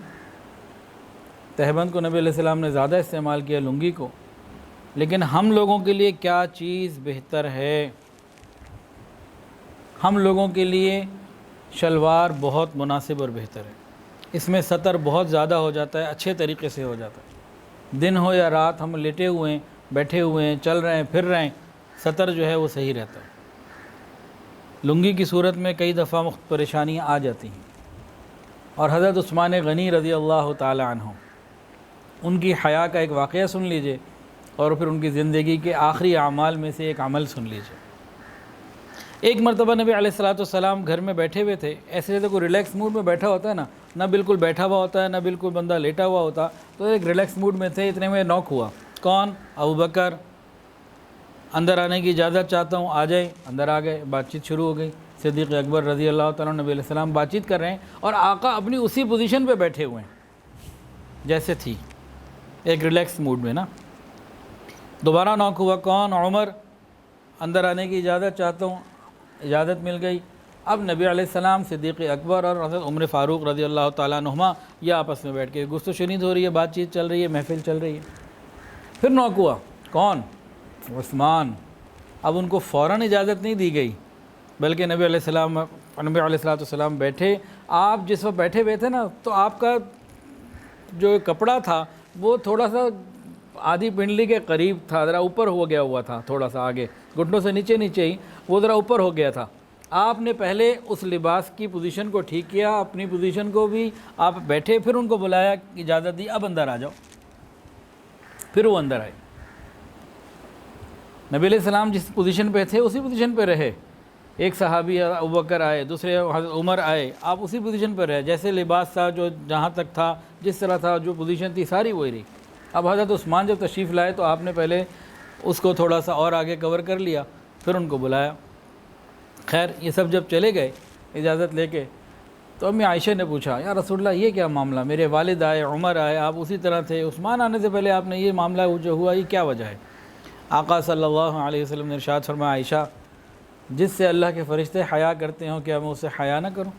تہبند کو نبی علیہ السلام نے زیادہ استعمال کیا، لنگی کو، لیکن ہم لوگوں کے لیے کیا چیز بہتر ہے؟ ہم لوگوں کے لیے شلوار بہت مناسب اور بہتر ہے، اس میں سطر بہت زیادہ ہو جاتا ہے، اچھے طریقے سے ہو جاتا ہے، دن ہو یا رات، ہم لیٹے ہوئے ہیں، بیٹھے ہوئے ہیں، چل رہے ہیں، پھر رہے ہیں، سطر جو ہے وہ صحیح رہتا ہے۔ لنگی کی صورت میں کئی دفعہ پریشانیاں آ جاتی ہیں، اور حضرت عثمان غنی رضی اللہ تعالی عنہ، ان کی حیا کا ایک واقعہ سن لیجئے، اور پھر ان کی زندگی کے آخری اعمال میں سے ایک عمل سن لیجئے۔ ایک مرتبہ نبی علیہ السلام گھر میں بیٹھے ہوئے تھے، ایسے جیسے کوئی ریلیکس موڈ میں بیٹھا ہوتا ہے نا، نہ بالکل بیٹھا ہوا ہوتا ہے، نہ بالکل بندہ لیٹا ہوا ہوتا، تو ایک ریلیکس موڈ میں تھے، اتنے میں نوک ہوا۔ کون؟ ابو بکر۔ اندر آنے کی اجازت چاہتا ہوں، آ جائیں۔ اندر آ گئے، بات چیت شروع ہو گئی۔ صدیق اکبر رضی اللہ تعالیٰ عنہ، نبی علیہ السلام بات چیت کر رہے ہیں، اور آقا اپنی اسی پوزیشن پہ بیٹھے ہوئے ہیں جیسے تھی، ایک ریلیکس موڈ میں نا۔ دوبارہ نوک ہوا۔ کون؟ عمر۔ اندر آنے کی اجازت چاہتا ہوں، اجازت مل گئی۔ اب نبی علیہ السلام، صدیق اکبر اور حضرت عمر فاروق رضی اللہ تعالیٰ عنہما یہ آپس میں بیٹھ کے گفت و شنید ہو رہی ہے، بات چیت چل رہی ہے، محفل چل رہی ہے۔ پھر نوک ہوا۔ کون؟ عثمان۔ اب ان کو فوراً اجازت نہیں دی گئی، بلکہ نبی علیہ السلام بیٹھے۔ آپ جس وقت بیٹھے ہوئے تھے نا، تو آپ کا جو کپڑا تھا وہ تھوڑا سا آدھی پنڈلی کے قریب تھا، ذرا اوپر ہو گیا ہوا تھا، تھوڑا سا آگے، گھٹنوں سے نیچے نیچے ہی وہ ذرا اوپر ہو گیا تھا۔ آپ نے پہلے اس لباس کی پوزیشن کو ٹھیک کیا، اپنی پوزیشن کو بھی، آپ بیٹھے، پھر ان کو بلایا، اجازت دی، اب اندر آ جاؤ۔ پھر وہ اندر آئے۔ نبی علیہ السلام جس پوزیشن پہ تھے اسی پوزیشن پہ رہے۔ ایک صحابی ابو بکر آئے، دوسرے حضرت عمر آئے، آپ اسی پوزیشن پہ رہے، جیسے لباس تھا، جو جہاں تک تھا، جس طرح تھا، جو پوزیشن تھی، ساری وہی رہی۔ اب حضرت عثمان جب تشریف لائے تو آپ نے پہلے اس کو تھوڑا سا اور آگے کور کر لیا، پھر ان کو بلایا۔ خیر، یہ سب جب چلے گئے اجازت لے کے، تو امی عائشہ نے پوچھا، یا رسول اللہ یہ کیا معاملہ؟ میرے والد آئے، عمر آئے، آپ اسی طرح تھے، عثمان آنے سے پہلے آپ نے یہ معاملہ جو ہوا، یہ کیا وجہ ہے؟ آقا صلی اللہ علیہ وسلم نے ارشاد فرمایا، عائشہ، جس سے اللہ کے فرشتے حیا کرتے ہوں، کیا میں اس سے حیا نہ کروں؟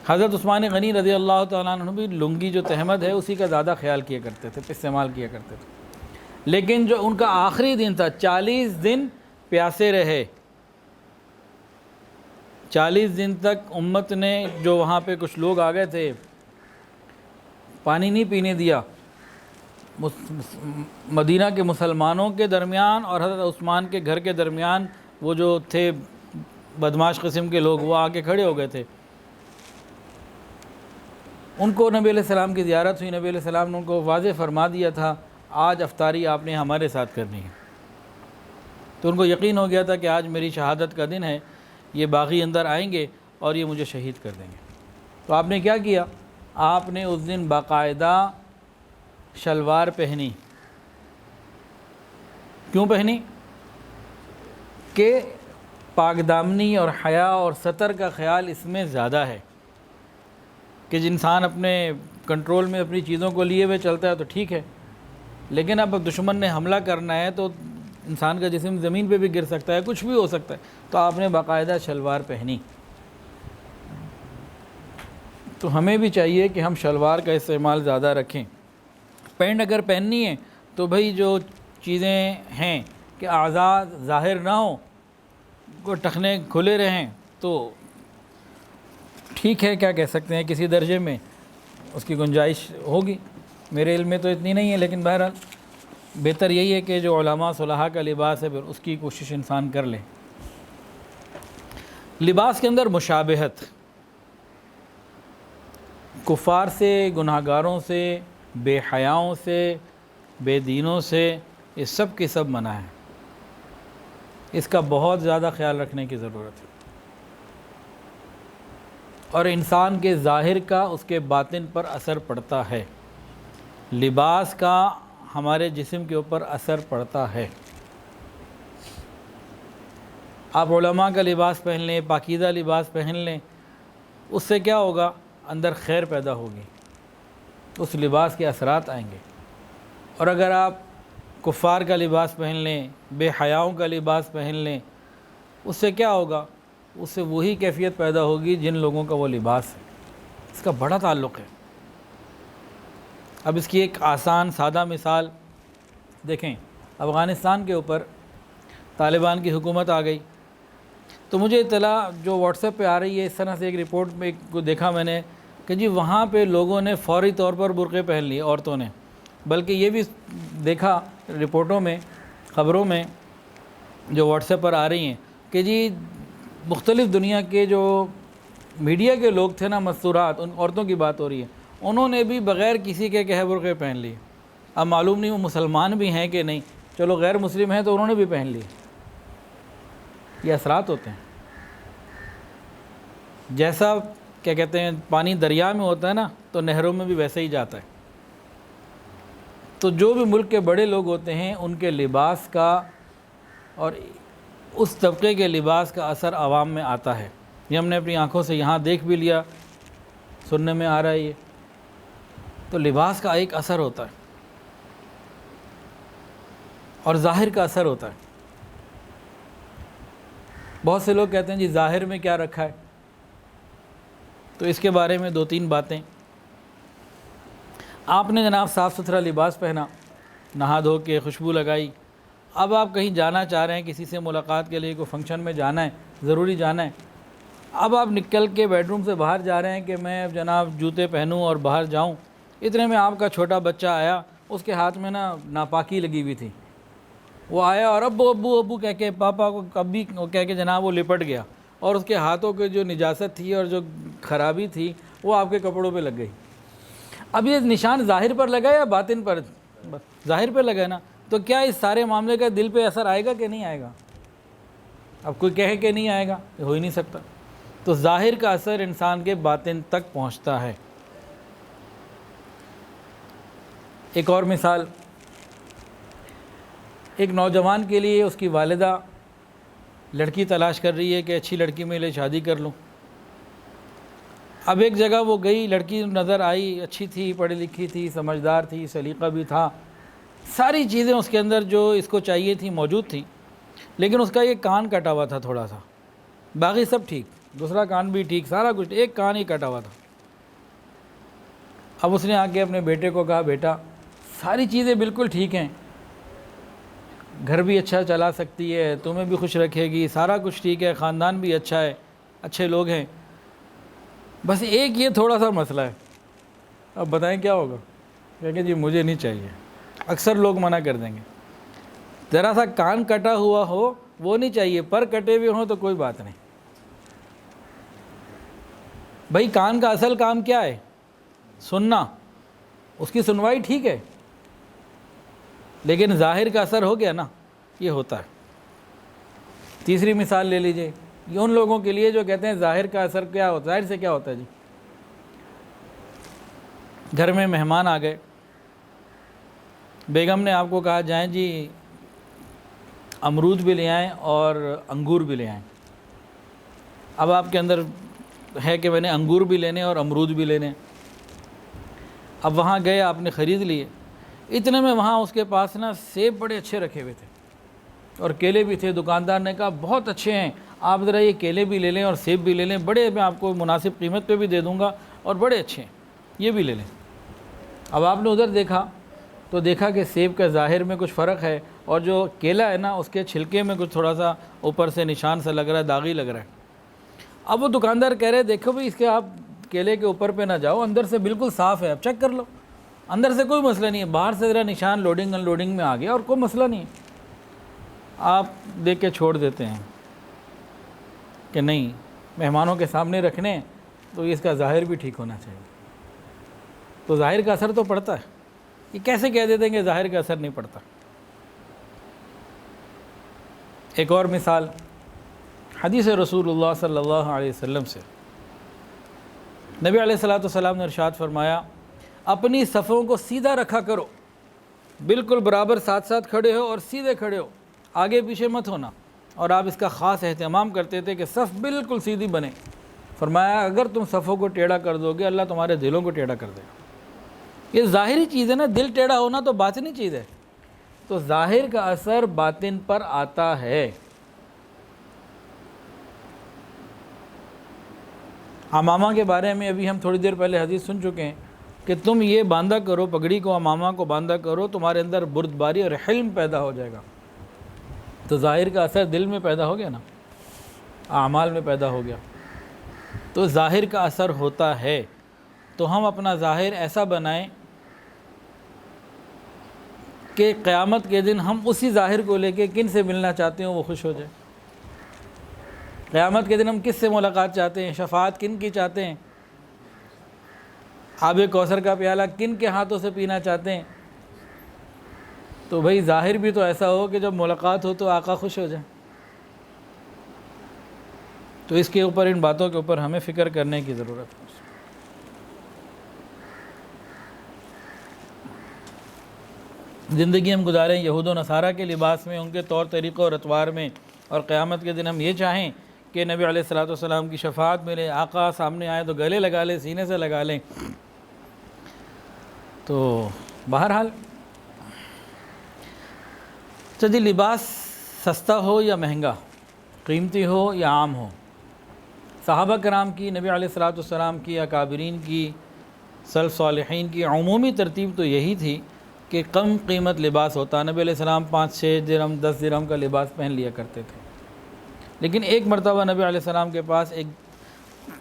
حضرت عثمان غنی رضی اللہ تعالیٰ عنہ بھی لنگی جو تہمد ہے اسی کا زیادہ خیال کیا کرتے تھے، استعمال کیا کرتے تھے، لیکن جو ان کا آخری دن تھا، 40 دن پیاسے رہے۔ 40 دن تک امت نے، جو وہاں پہ کچھ لوگ آ گئے تھے، پانی نہیں پینے دیا۔ مدینہ کے مسلمانوں کے درمیان اور حضرت عثمان کے گھر کے درمیان وہ جو تھے بدماش قسم کے لوگ، وہ آ کے کھڑے ہو گئے تھے۔ ان کو نبی علیہ السلام کی زیارت ہوئی، نبی علیہ السلام نے ان کو واضح فرما دیا تھا، آج افطاری آپ نے ہمارے ساتھ کرنی ہے۔ تو ان کو یقین ہو گیا تھا کہ آج میری شہادت کا دن ہے، یہ باغی اندر آئیں گے اور یہ مجھے شہید کر دیں گے۔ تو آپ نے کیا کیا؟ آپ نے اس دن باقاعدہ شلوار پہنی۔ کیوں پہنی؟ کہ پاک دامنی اور حیا اور ستر کا خیال اس میں زیادہ ہے، کہ انسان اپنے کنٹرول میں اپنی چیزوں کو لیے ہوئے چلتا ہے تو ٹھیک ہے، لیکن اب دشمن نے حملہ کرنا ہے تو انسان کا جسم زمین پہ بھی گر سکتا ہے، کچھ بھی ہو سکتا ہے، تو آپ نے باقاعدہ شلوار پہنی۔ تو ہمیں بھی چاہیے کہ ہم شلوار کا استعمال زیادہ رکھیں۔ پینٹ اگر پہننی ہے تو بھئی جو چیزیں ہیں کہ اعضاء ظاہر نہ ہوں، کو ٹخنے کھلے رہیں، تو ٹھیک ہے، کیا کہہ سکتے ہیں، کسی درجے میں اس کی گنجائش ہوگی۔ میرے علم میں تو اتنی نہیں ہے، لیکن بہرحال بہتر یہی ہے کہ جو علماء صلحاء کا لباس ہے پھر اس کی کوشش انسان کر لے۔ لباس کے اندر مشابہت، کفار سے، گناہ گاروں سے، بے حیاؤں سے، بے دینوں سے، یہ سب کی سب منع ہے۔ اس کا بہت زیادہ خیال رکھنے کی ضرورت ہے، اور انسان کے ظاہر کا اس کے باطن پر اثر پڑتا ہے۔ لباس کا ہمارے جسم کے اوپر اثر پڑتا ہے۔ آپ علماء کا لباس پہن لیں، پاکیزہ لباس پہن لیں، اس سے کیا ہوگا؟ اندر خیر پیدا ہوگی، اس لباس کے اثرات آئیں گے۔ اور اگر آپ کفار کا لباس پہن لیں، بے حیاؤں کا لباس پہن لیں، اس سے کیا ہوگا؟ اس سے وہی کیفیت پیدا ہوگی جن لوگوں کا وہ لباس ہے۔ اس کا بڑا تعلق ہے۔ اب اس کی ایک آسان سادہ مثال دیکھیں، افغانستان کے اوپر طالبان کی حکومت آ گئی، تو مجھے اطلاع جو واٹس ایپ پہ آ رہی ہے، اس طرح سے ایک رپورٹ میں کو دیکھا میں نے کہ جی وہاں پہ لوگوں نے فوری طور پر برقعے پہن لیے، عورتوں نے، بلکہ یہ بھی دیکھا رپورٹوں میں، خبروں میں جو واٹس ایپ پر آ رہی ہیں کہ جی مختلف دنیا کے جو میڈیا کے لوگ تھے نا، مستورات، ان عورتوں کی بات ہو رہی ہے، انہوں نے بھی بغیر کسی کے کہے برقعے پہن لیے۔ اب معلوم نہیں وہ مسلمان بھی ہیں کہ نہیں، چلو غیر مسلم ہیں تو انہوں نے بھی پہن لیے۔ یہ اثرات ہوتے ہیں۔ جیسا کیا کہتے ہیں پانی دریا میں ہوتا ہے نا، تو نہروں میں بھی ویسے ہی جاتا ہے۔ تو جو بھی ملک کے بڑے لوگ ہوتے ہیں، ان کے لباس کا اور اس طبقے کے لباس کا اثر عوام میں آتا ہے۔ یہ ہم نے اپنی آنکھوں سے یہاں دیکھ بھی لیا، سننے میں آ رہا ہے یہ۔ تو لباس کا ایک اثر ہوتا ہے اور ظاہر کا اثر ہوتا ہے۔ بہت سے لوگ کہتے ہیں جی ظاہر میں کیا رکھا ہے، تو اس کے بارے میں 2-3 باتیں۔ آپ نے جناب صاف ستھرا لباس پہنا، نہا دھو کے خوشبو لگائی، اب آپ کہیں جانا چاہ رہے ہیں، کسی سے ملاقات کے لیے، کوئی فنکشن میں جانا ہے، ضروری جانا ہے، اب آپ نکل کے بیڈ روم سے باہر جا رہے ہیں کہ میں جناب جوتے پہنوں اور باہر جاؤں، اتنے میں آپ کا چھوٹا بچہ آیا، اس کے ہاتھ میں ناپاکی لگی ہوئی تھی، وہ آیا اور ابو ابو ابو کہہ کے، پاپا کو کبھی کہہ کے جناب وہ لپٹ گیا، اور اس کے ہاتھوں کے جو نجاست تھی اور جو خرابی تھی وہ آپ کے کپڑوں پہ لگ گئی۔ اب یہ نشان ظاہر پر لگا یا باطن پر؟ ظاہر پہ لگا ہے نا، تو کیا اس سارے معاملے کا دل پہ اثر آئے گا کہ نہیں آئے گا؟ اب کوئی کہے کہ نہیں آئے گا، یہ ہو ہی نہیں سکتا۔ تو ظاہر کا اثر انسان کے باطن تک پہنچتا ہے۔ ایک اور مثال، ایک نوجوان کے لیے اس کی والدہ لڑکی تلاش کر رہی ہے کہ اچھی لڑکی میں لے شادی کر لوں۔ اب ایک جگہ وہ گئی، لڑکی نظر آئی، اچھی تھی، پڑھی لکھی تھی، سمجھدار تھی، سلیقہ بھی تھا، ساری چیزیں اس کے اندر جو اس کو چاہیے تھی موجود تھی، لیکن اس کا یہ کان کٹا ہوا تھا تھوڑا سا، باقی سب ٹھیک، دوسرا کان بھی ٹھیک، سارا کچھ، ایک کان ہی کٹا ہوا تھا۔ اب اس نے آ کے اپنے بیٹے کو کہا، بیٹا ساری چیزیں بالکل ٹھیک ہیں، گھر بھی اچھا چلا سکتی ہے، تمہیں بھی خوش رکھے گی، سارا کچھ ٹھیک ہے، خاندان بھی اچھا ہے، اچھے لوگ ہیں، بس ایک یہ تھوڑا سا مسئلہ ہے۔ اب بتائیں کیا ہوگا؟ کہیں جی مجھے نہیں چاہیے۔ اکثر لوگ منع کر دیں گے، ذرا سا کان کٹا ہوا ہو وہ نہیں چاہیے، پر کٹے ہوئے ہوں تو کوئی بات نہیں۔ بھائی کان کا اصل کام کیا ہے؟ سننا، اس کی سنوائی ٹھیک ہے، لیکن ظاہر کا اثر ہو گیا نا، یہ ہوتا ہے۔ تیسری مثال لے لیجئے، یہ ان لوگوں کے لیے جو کہتے ہیں ظاہر کا اثر کیا ہوتا ہے، ظاہر سے کیا ہوتا ہے جی؟ گھر میں مہمان آ گئے، بیگم نے آپ کو کہا جائیں جی امرود بھی لے آئیں اور انگور بھی لے آئیں۔ اب آپ کے اندر ہے کہ میں نے انگور بھی لینے اور امرود بھی لینے۔ اب وہاں گئے، آپ نے خرید لیے، اتنے میں وہاں اس کے پاس سیب بڑے اچھے رکھے ہوئے تھے، اور کیلے بھی تھے۔ دکاندار نے کہا بہت اچھے ہیں، آپ ذرا یہ کیلے بھی لے لیں اور سیب بھی لے لیں، بڑے میں آپ کو مناسب قیمت پہ بھی دے دوں گا اور بڑے اچھے ہیں، یہ بھی لے لیں۔ اب آپ نے ادھر دیکھا تو دیکھا کہ سیب کا ظاہر میں کچھ فرق ہے، اور جو کیلا ہے نا اس کے چھلکے میں کچھ تھوڑا سا اوپر سے نشان سا لگ رہا ہے، داغی لگ رہا ہے۔ اب وہ دکاندار کہہ رہے دیکھو بھئی اس کے آپ کیلے کے اوپر پہ نہ جاؤ، اندر سے بالکل صاف ہے، اب چیک کر لو، اندر سے کوئی مسئلہ نہیں ہے، باہر سے ذرا نشان لوڈنگ ان لوڈنگ میں آ گیا اور کوئی مسئلہ نہیں ہے۔ آپ دیکھ کے چھوڑ دیتے ہیں کہ نہیں مہمانوں کے سامنے رکھنے تو اس کا ظاہر بھی ٹھیک ہونا چاہیے، تو ظاہر کا اثر تو پڑتا ہے، یہ کیسے کہہ دیتے ہیں کہ ظاہر کا اثر نہیں پڑتا۔ ایک اور مثال حدیث رسول اللہ صلی اللہ علیہ وسلم سے، نبی علیہ الصلوۃ والسلام نے ارشاد فرمایا اپنی صفوں کو سیدھا رکھا کرو، بالکل برابر ساتھ ساتھ کھڑے ہو اور سیدھے کھڑے ہو، آگے پیچھے مت ہونا، اور آپ اس کا خاص اہتمام کرتے تھے کہ صف بالکل سیدھی بنے۔ فرمایا اگر تم صفوں کو ٹیڑھا کر دو گے اللہ تمہارے دلوں کو ٹیڑھا کر دے گا۔ یہ ظاہری چیز ہے نا، دل ٹیڑھا ہونا تو باطنی چیز ہے، تو ظاہر کا اثر باطن پر آتا ہے۔ امامہ کے بارے میں ابھی ہم تھوڑی دیر پہلے حدیث سن چکے ہیں کہ تم یہ باندھا کرو، پگڑی کو امامہ کو باندھا کرو، تمہارے اندر بردباری اور حلم پیدا ہو جائے گا۔ تو ظاہر کا اثر دل میں پیدا ہو گیا نا، اعمال میں پیدا ہو گیا، تو ظاہر کا اثر ہوتا ہے۔ تو ہم اپنا ظاہر ایسا بنائیں کہ قیامت کے دن ہم اسی ظاہر کو لے کے کن سے ملنا چاہتے ہیں وہ خوش ہو جائے۔ قیامت کے دن ہم کس سے ملاقات چاہتے ہیں، شفاعت کن کی چاہتے ہیں، آب کوثر کا پیالہ کن کے ہاتھوں سے پینا چاہتے ہیں، تو بھئی ظاہر بھی تو ایسا ہو کہ جب ملاقات ہو تو آقا خوش ہو جائیں۔ تو اس کے اوپر، ان باتوں کے اوپر ہمیں فکر کرنے کی ضرورت ہے۔ زندگی ہم گزاریں یہود و نصارہ کے لباس میں، ان کے طور طریقوں اور اطوار میں، اور قیامت کے دن ہم یہ چاہیں کہ نبی علیہ الصلوۃ والسلام کی شفاعت ملے، آقا سامنے آئے تو گلے لگا لیں، سینے سے لگا لیں۔ تو بہرحال چاہے لباس سستا ہو یا مہنگا، قیمتی ہو یا عام ہو، صحابہ کرام کی، نبی علیہ الصلوۃ والسلام کی، اکابرین کی، سلف صالحین کی عمومی ترتیب تو یہی تھی کہ کم قیمت لباس ہوتا۔ نبی علیہ السلام 5-6 درہم 10 درہم کا لباس پہن لیا کرتے تھے، لیکن ایک مرتبہ نبی علیہ السلام کے پاس ایک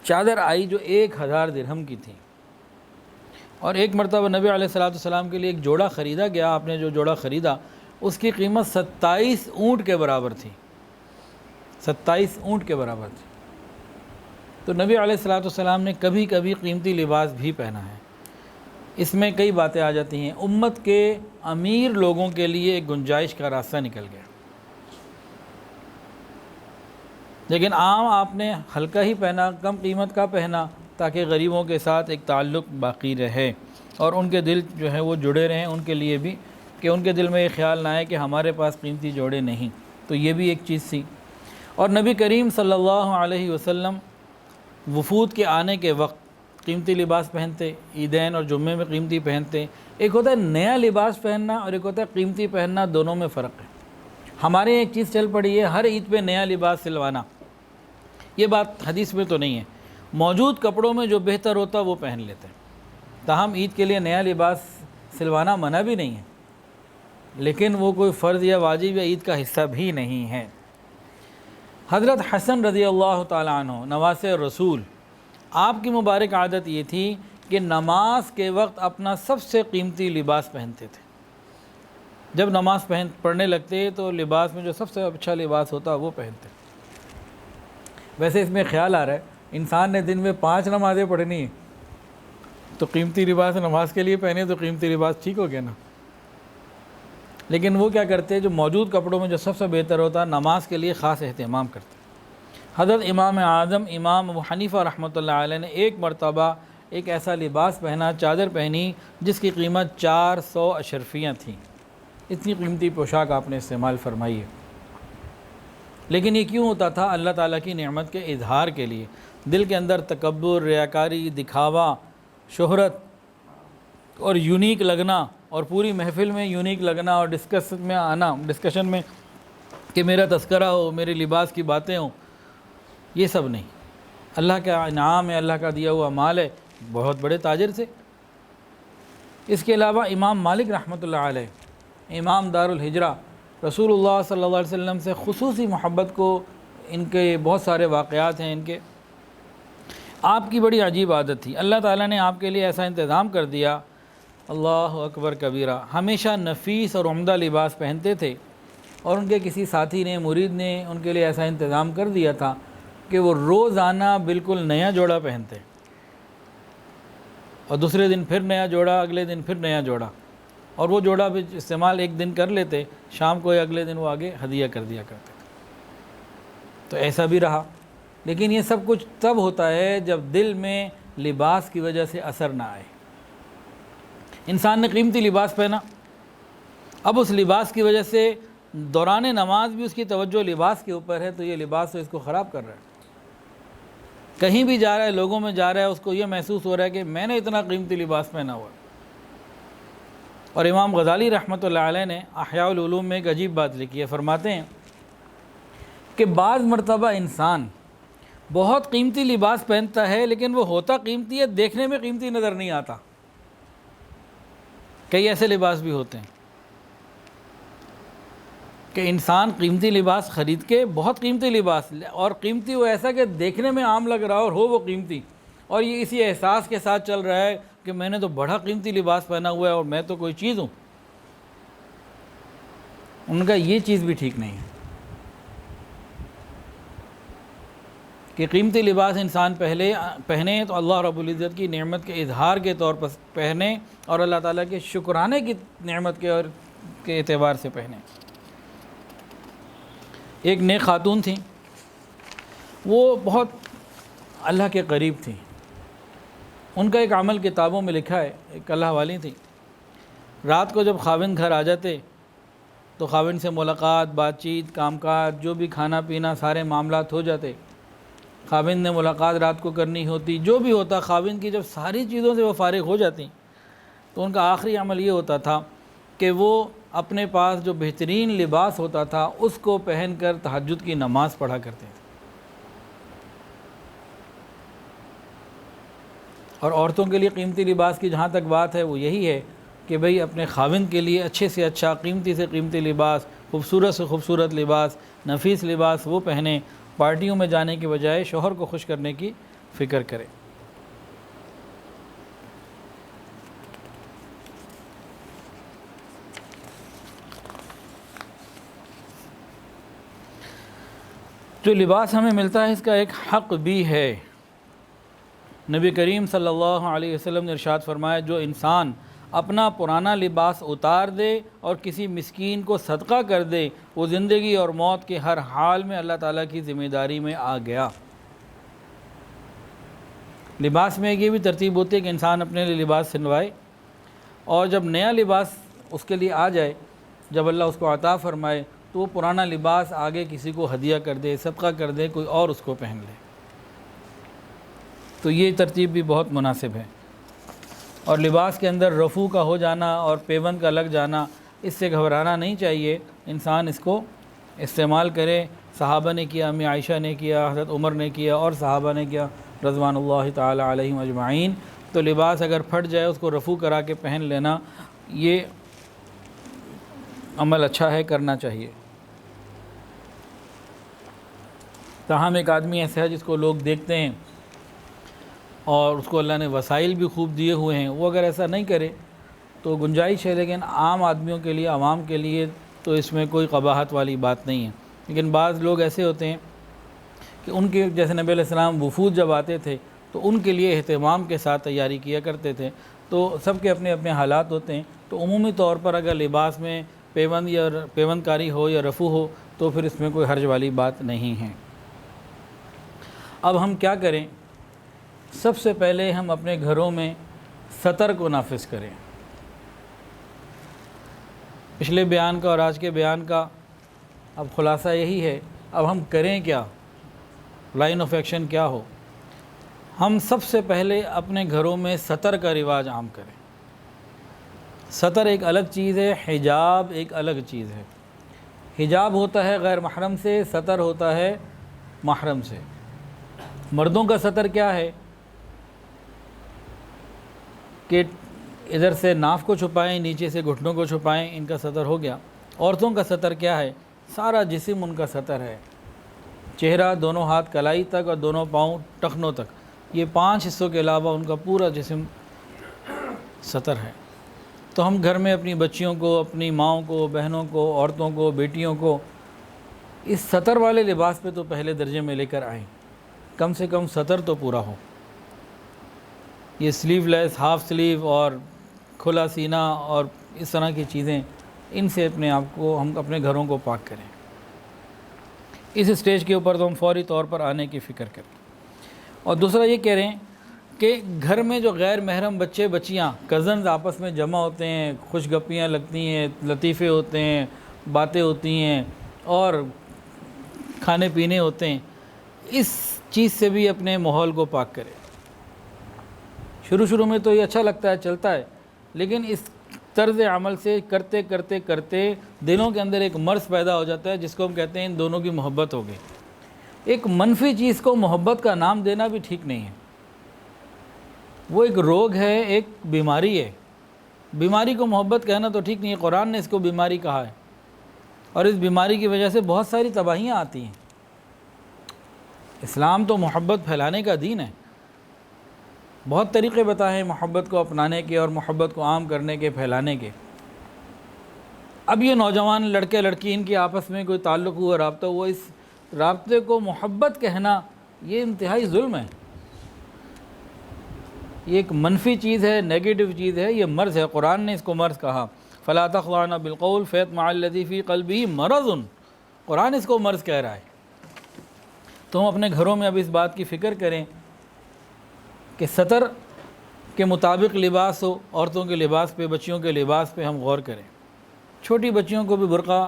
چادر آئی جو 1000 درہم کی تھی، اور ایک مرتبہ نبی علیہ الصلوۃ والسلام کے لیے ایک جوڑا خریدا گیا۔ آپ نے جو جوڑا خریدا اس کی قیمت 27 اونٹ کے برابر تھی، 27 اونٹ کے برابر تھی۔ تو نبی علیہ الصلوۃ والسلام نے کبھی کبھی قیمتی لباس بھی پہنا ہے۔ اس میں کئی باتیں آ جاتی ہیں۔ امت کے امیر لوگوں کے لیے ایک گنجائش کا راستہ نکل گیا، لیکن عام آپ نے ہلکا ہی پہنا، کم قیمت کا پہنا، تاکہ غریبوں کے ساتھ ایک تعلق باقی رہے اور ان کے دل جو ہے وہ جڑے رہیں ان کے لیے بھی، کہ ان کے دل میں یہ خیال نہ آئے کہ ہمارے پاس قیمتی جوڑے نہیں۔ تو یہ بھی ایک چیز تھی۔ اور نبی کریم صلی اللہ علیہ وسلم وفود کے آنے کے وقت قیمتی لباس پہنتے، عیدین اور جمعے میں قیمتی پہنتے۔ ایک ہوتا ہے نیا لباس پہننا اور ایک ہوتا ہے قیمتی پہننا، دونوں میں فرق ہے۔ ہمارے ایک چیز چل پڑی ہے ہر عید پہ نیا لباس سلوانا، یہ بات حدیث میں تو نہیں ہے، موجود کپڑوں میں جو بہتر ہوتا وہ پہن لیتے ہیں۔ تاہم عید کے لیے نیا لباس سلوانا منع بھی نہیں ہے، لیکن وہ کوئی فرض یا واجب یا عید کا حصہ بھی نہیں ہے۔ حضرت حسن رضی اللہ تعالیٰ عنہ نواسے رسول، آپ کی مبارک عادت یہ تھی کہ نماز کے وقت اپنا سب سے قیمتی لباس پہنتے تھے۔ جب نماز پڑھنے لگتے تو لباس میں جو سب سے اچھا لباس ہوتا وہ پہنتے۔ ویسے اس میں خیال آ رہا ہے انسان نے دن میں 5 نمازیں پڑھنی ہیں تو قیمتی لباس نماز کے لیے پہنے تو قیمتی لباس ٹھیک ہو گیا نا، لیکن وہ کیا کرتے جو موجود کپڑوں میں جو سب سے بہتر ہوتا نماز کے لیے خاص اہتمام کرتے۔ حضرت امام اعظم امام ابو حنیفہ رحمۃ اللہ علیہ نے ایک مرتبہ ایک ایسا لباس پہنا، چادر پہنی جس کی قیمت 400 اشرفیاں تھیں۔ اتنی قیمتی پوشاک آپ نے استعمال فرمائی ہے، لیکن یہ کیوں ہوتا تھا؟ اللہ تعالیٰ کی نعمت کے اظہار کے لیے۔ دل کے اندر تکبر، ریاکاری، دکھاوا، شہرت اور یونیک لگنا، اور پوری محفل میں یونیک لگنا اور ڈسکشن میں کہ میرا تذکرہ ہو، میرے لباس کی باتیں ہوں، یہ سب نہیں۔ اللہ کا انعام ہے، اللہ کا دیا ہوا مال ہے، بہت بڑے تاجر تھے۔ اس کے علاوہ امام مالک رحمۃ اللہ علیہ، امام دار الہجرہ، رسول اللہ صلی اللہ علیہ وسلم سے خصوصی محبت کو، ان کے بہت سارے واقعات ہیں ان کے۔ آپ کی بڑی عجیب عادت تھی، اللہ تعالیٰ نے آپ کے لیے ایسا انتظام کر دیا، اللہ اکبر کبیرہ، ہمیشہ نفیس اور عمدہ لباس پہنتے تھے، اور ان کے کسی ساتھی نے، مرید نے ان کے لیے ایسا انتظام کر دیا تھا کہ وہ روزانہ بالکل نیا جوڑا پہنتے، اور دوسرے دن پھر نیا جوڑا، اگلے دن پھر نیا جوڑا، اور وہ جوڑا بھی استعمال ایک دن کر لیتے، شام کو یا اگلے دن وہ آگے ہدیہ کر دیا کرتے تھے۔ تو ایسا بھی رہا، لیکن یہ سب کچھ تب ہوتا ہے جب دل میں لباس کی وجہ سے اثر نہ آئے۔ انسان نے قیمتی لباس پہنا، اب اس لباس کی وجہ سے دوران نماز بھی اس کی توجہ لباس کے اوپر ہے، تو یہ لباس تو اس کو خراب کر رہا ہے۔ کہیں بھی جا رہا ہے، لوگوں میں جا رہا ہے، اس کو یہ محسوس ہو رہا ہے کہ میں نے اتنا قیمتی لباس پہنا ہوا ہے۔ اور امام غزالی رحمۃ اللہ علیہ نے احیاء العلوم میں ایک عجیب بات لکھی ہے، فرماتے ہیں کہ بعض مرتبہ انسان بہت قیمتی لباس پہنتا ہے، لیکن وہ ہوتا قیمتی ہے، دیکھنے میں قیمتی نظر نہیں آتا۔ کئی ایسے لباس بھی ہوتے ہیں کہ انسان قیمتی لباس خرید کے، بہت قیمتی لباس، اور قیمتی وہ ایسا کہ دیکھنے میں عام لگ رہا اور ہو وہ قیمتی، اور یہ اسی احساس کے ساتھ چل رہا ہے کہ میں نے تو بڑا قیمتی لباس پہنا ہوا ہے اور میں تو کوئی چیز ہوں۔ ان کا یہ چیز بھی ٹھیک نہیں ہے کہ قیمتی لباس انسان پہنے تو اللہ رب العزت کی نعمت کے اظہار کے طور پر پہنے، اور اللہ تعالیٰ کے شکرانے کی نعمت کے اعتبار سے پہنے۔ ایک نیک خاتون تھیں، وہ بہت اللہ کے قریب تھیں۔ ان کا ایک عمل کتابوں میں لکھا ہے، ایک اللہ والی تھیں، رات کو جب خاوند گھر آ جاتے تو خاوند سے ملاقات، بات چیت، کام کاج، جو بھی کھانا پینا، سارے معاملات ہو جاتے۔ خاوند نے ملاقات رات کو کرنی ہوتی، جو بھی ہوتا، خاوند کی جب ساری چیزوں سے وہ فارغ ہو جاتی تو ان کا آخری عمل یہ ہوتا تھا کہ وہ اپنے پاس جو بہترین لباس ہوتا تھا اس کو پہن کر تہجد کی نماز پڑھا کرتے تھے۔ اور عورتوں کے لیے قیمتی لباس کی جہاں تک بات ہے وہ یہی ہے کہ بھئی اپنے خاوند کے لیے اچھے سے اچھا، قیمتی سے قیمتی لباس، خوبصورت سے خوبصورت لباس، نفیس لباس وہ پہنیں، پارٹیوں میں جانے کے بجائے شوہر کو خوش کرنے کی فکر کریں۔ جو لباس ہمیں ملتا ہے اس کا ایک حق بھی ہے۔ نبی کریم صلی اللہ علیہ وسلم نے ارشاد فرمایا، جو انسان اپنا پرانا لباس اتار دے اور کسی مسکین کو صدقہ کر دے، وہ زندگی اور موت کے ہر حال میں اللہ تعالیٰ کی ذمہ داری میں آ گیا۔ لباس میں یہ بھی ترتیب ہوتی ہے کہ انسان اپنے لیے لباس سلوائے، اور جب نیا لباس اس کے لیے آ جائے، جب اللہ اس کو عطا فرمائے، تو وہ پرانا لباس آگے کسی کو ہدیہ کر دے، صدقہ کر دے، کوئی اور اس کو پہن لے۔ تو یہ ترتیب بھی بہت مناسب ہے۔ اور لباس کے اندر رفو کا ہو جانا اور پیوند کا لگ جانا، اس سے گھبرانا نہیں چاہیے، انسان اس کو استعمال کرے۔ صحابہ نے کیا، امی عائشہ نے کیا، حضرت عمر نے کیا، اور صحابہ نے کیا رضوان اللہ تعالی علیہم اجمعین۔ تو لباس اگر پھٹ جائے اس کو رفو کرا کے پہن لینا، یہ عمل اچھا ہے، کرنا چاہیے۔ تاہم ایک آدمی ایسا ہے جس کو لوگ دیکھتے ہیں اور اس کو اللہ نے وسائل بھی خوب دیے ہوئے ہیں، وہ اگر ایسا نہیں کرے تو گنجائش ہے، لیکن عام آدمیوں کے لیے، عوام کے لیے تو اس میں کوئی قباحت والی بات نہیں ہے۔ لیکن بعض لوگ ایسے ہوتے ہیں کہ ان کے جیسے نبی علیہ السلام وفود جب آتے تھے تو ان کے لیے اہتمام کے ساتھ تیاری کیا کرتے تھے۔ تو سب کے اپنے اپنے حالات ہوتے ہیں، تو عمومی طور پر اگر لباس میں پیوند کاری ہو یا رفو ہو تو پھر اس میں کوئی حرج والی بات نہیں ہے۔ اب ہم کیا کریں؟ سب سے پہلے ہم اپنے گھروں میں سطر کو نافذ کریں۔ پچھلے بیان کا اور آج کے بیان کا اب خلاصہ یہی ہے، اب ہم کریں کیا، لائن آف ایکشن کیا ہو؟ ہم سب سے پہلے اپنے گھروں میں سطر کا رواج عام کریں۔ سطر ایک الگ چیز ہے، حجاب ایک الگ چیز ہے۔ حجاب ہوتا ہے غیر محرم سے، ستر ہوتا ہے محرم سے۔ مردوں کا ستر کیا ہے کہ ادھر سے ناف کو چھپائیں، نیچے سے گھٹنوں کو چھپائیں، ان کا ستر ہو گیا۔ عورتوں کا ستر کیا ہے؟ سارا جسم ان کا ستر ہے، چہرہ، دونوں ہاتھ کلائی تک اور دونوں پاؤں ٹخنوں تک، یہ 5 حصوں کے علاوہ ان کا پورا جسم ستر ہے۔ تو ہم گھر میں اپنی بچیوں کو، اپنی ماؤں کو، بہنوں کو، عورتوں کو، بیٹیوں کو اس ستر والے لباس پہ تو پہلے درجے میں لے کر آئیں، کم سے کم ستر تو پورا ہو۔ یہ سلیو لیس، ہاف سلیو اور کھلا سینہ اور اس طرح کی چیزیں، ان سے اپنے آپ کو، ہم اپنے گھروں کو پاک کریں۔ اس اسٹیج کے اوپر تو ہم فوری طور پر آنے کی فکر کریں۔ اور دوسرا یہ کہہ رہے ہیں کہ گھر میں جو غیر محرم بچے بچیاں، کزنز آپس میں جمع ہوتے ہیں، خوش گپیاں لگتی ہیں، لطیفے ہوتے ہیں، باتیں ہوتی ہیں اور کھانے پینے ہوتے ہیں، اس چیز سے بھی اپنے ماحول کو پاک کریں۔ شروع میں تو یہ اچھا لگتا ہے، چلتا ہے، لیکن اس طرز عمل سے کرتے کرتے کرتے دلوں کے اندر ایک مرض پیدا ہو جاتا ہے، جس کو ہم کہتے ہیں ان دونوں کی محبت ہو گئی۔ ایک منفی چیز کو محبت کا نام دینا بھی ٹھیک نہیں ہے، وہ ایک روگ ہے، ایک بیماری ہے۔ بیماری کو محبت کہنا تو ٹھیک نہیں ہے، قرآن نے اس کو بیماری کہا ہے، اور اس بیماری کی وجہ سے بہت ساری تباہیاں آتی ہیں۔ اسلام تو محبت پھیلانے کا دین ہے، بہت طریقے بتائے ہیں محبت کو اپنانے کے اور محبت کو عام کرنے کے، پھیلانے کے۔ اب یہ نوجوان لڑکے لڑکی، ان کے آپس میں کوئی تعلق ہوا، رابطہ ہوا، اس رابطے کو محبت کہنا یہ انتہائی ظلم ہے، یہ ایک منفی چیز ہے، نیگیٹو چیز ہے، یہ مرض ہے۔ قرآن نے اس کو مرض کہا، فَلَا تَخْضَعْنَ بِالْقَوْلِ فَيَطْمَعَ الَّذِي فِي قَلْبِهِ مَرَضٌ، قرآن اس کو مرض کہہ رہا ہے۔ تو ہم اپنے گھروں میں اب اس بات کی فکر کریں کہ ستر کے مطابق لباس ہو، عورتوں کے لباس پہ، بچیوں کے لباس پہ ہم غور کریں۔ چھوٹی بچیوں کو بھی برقع،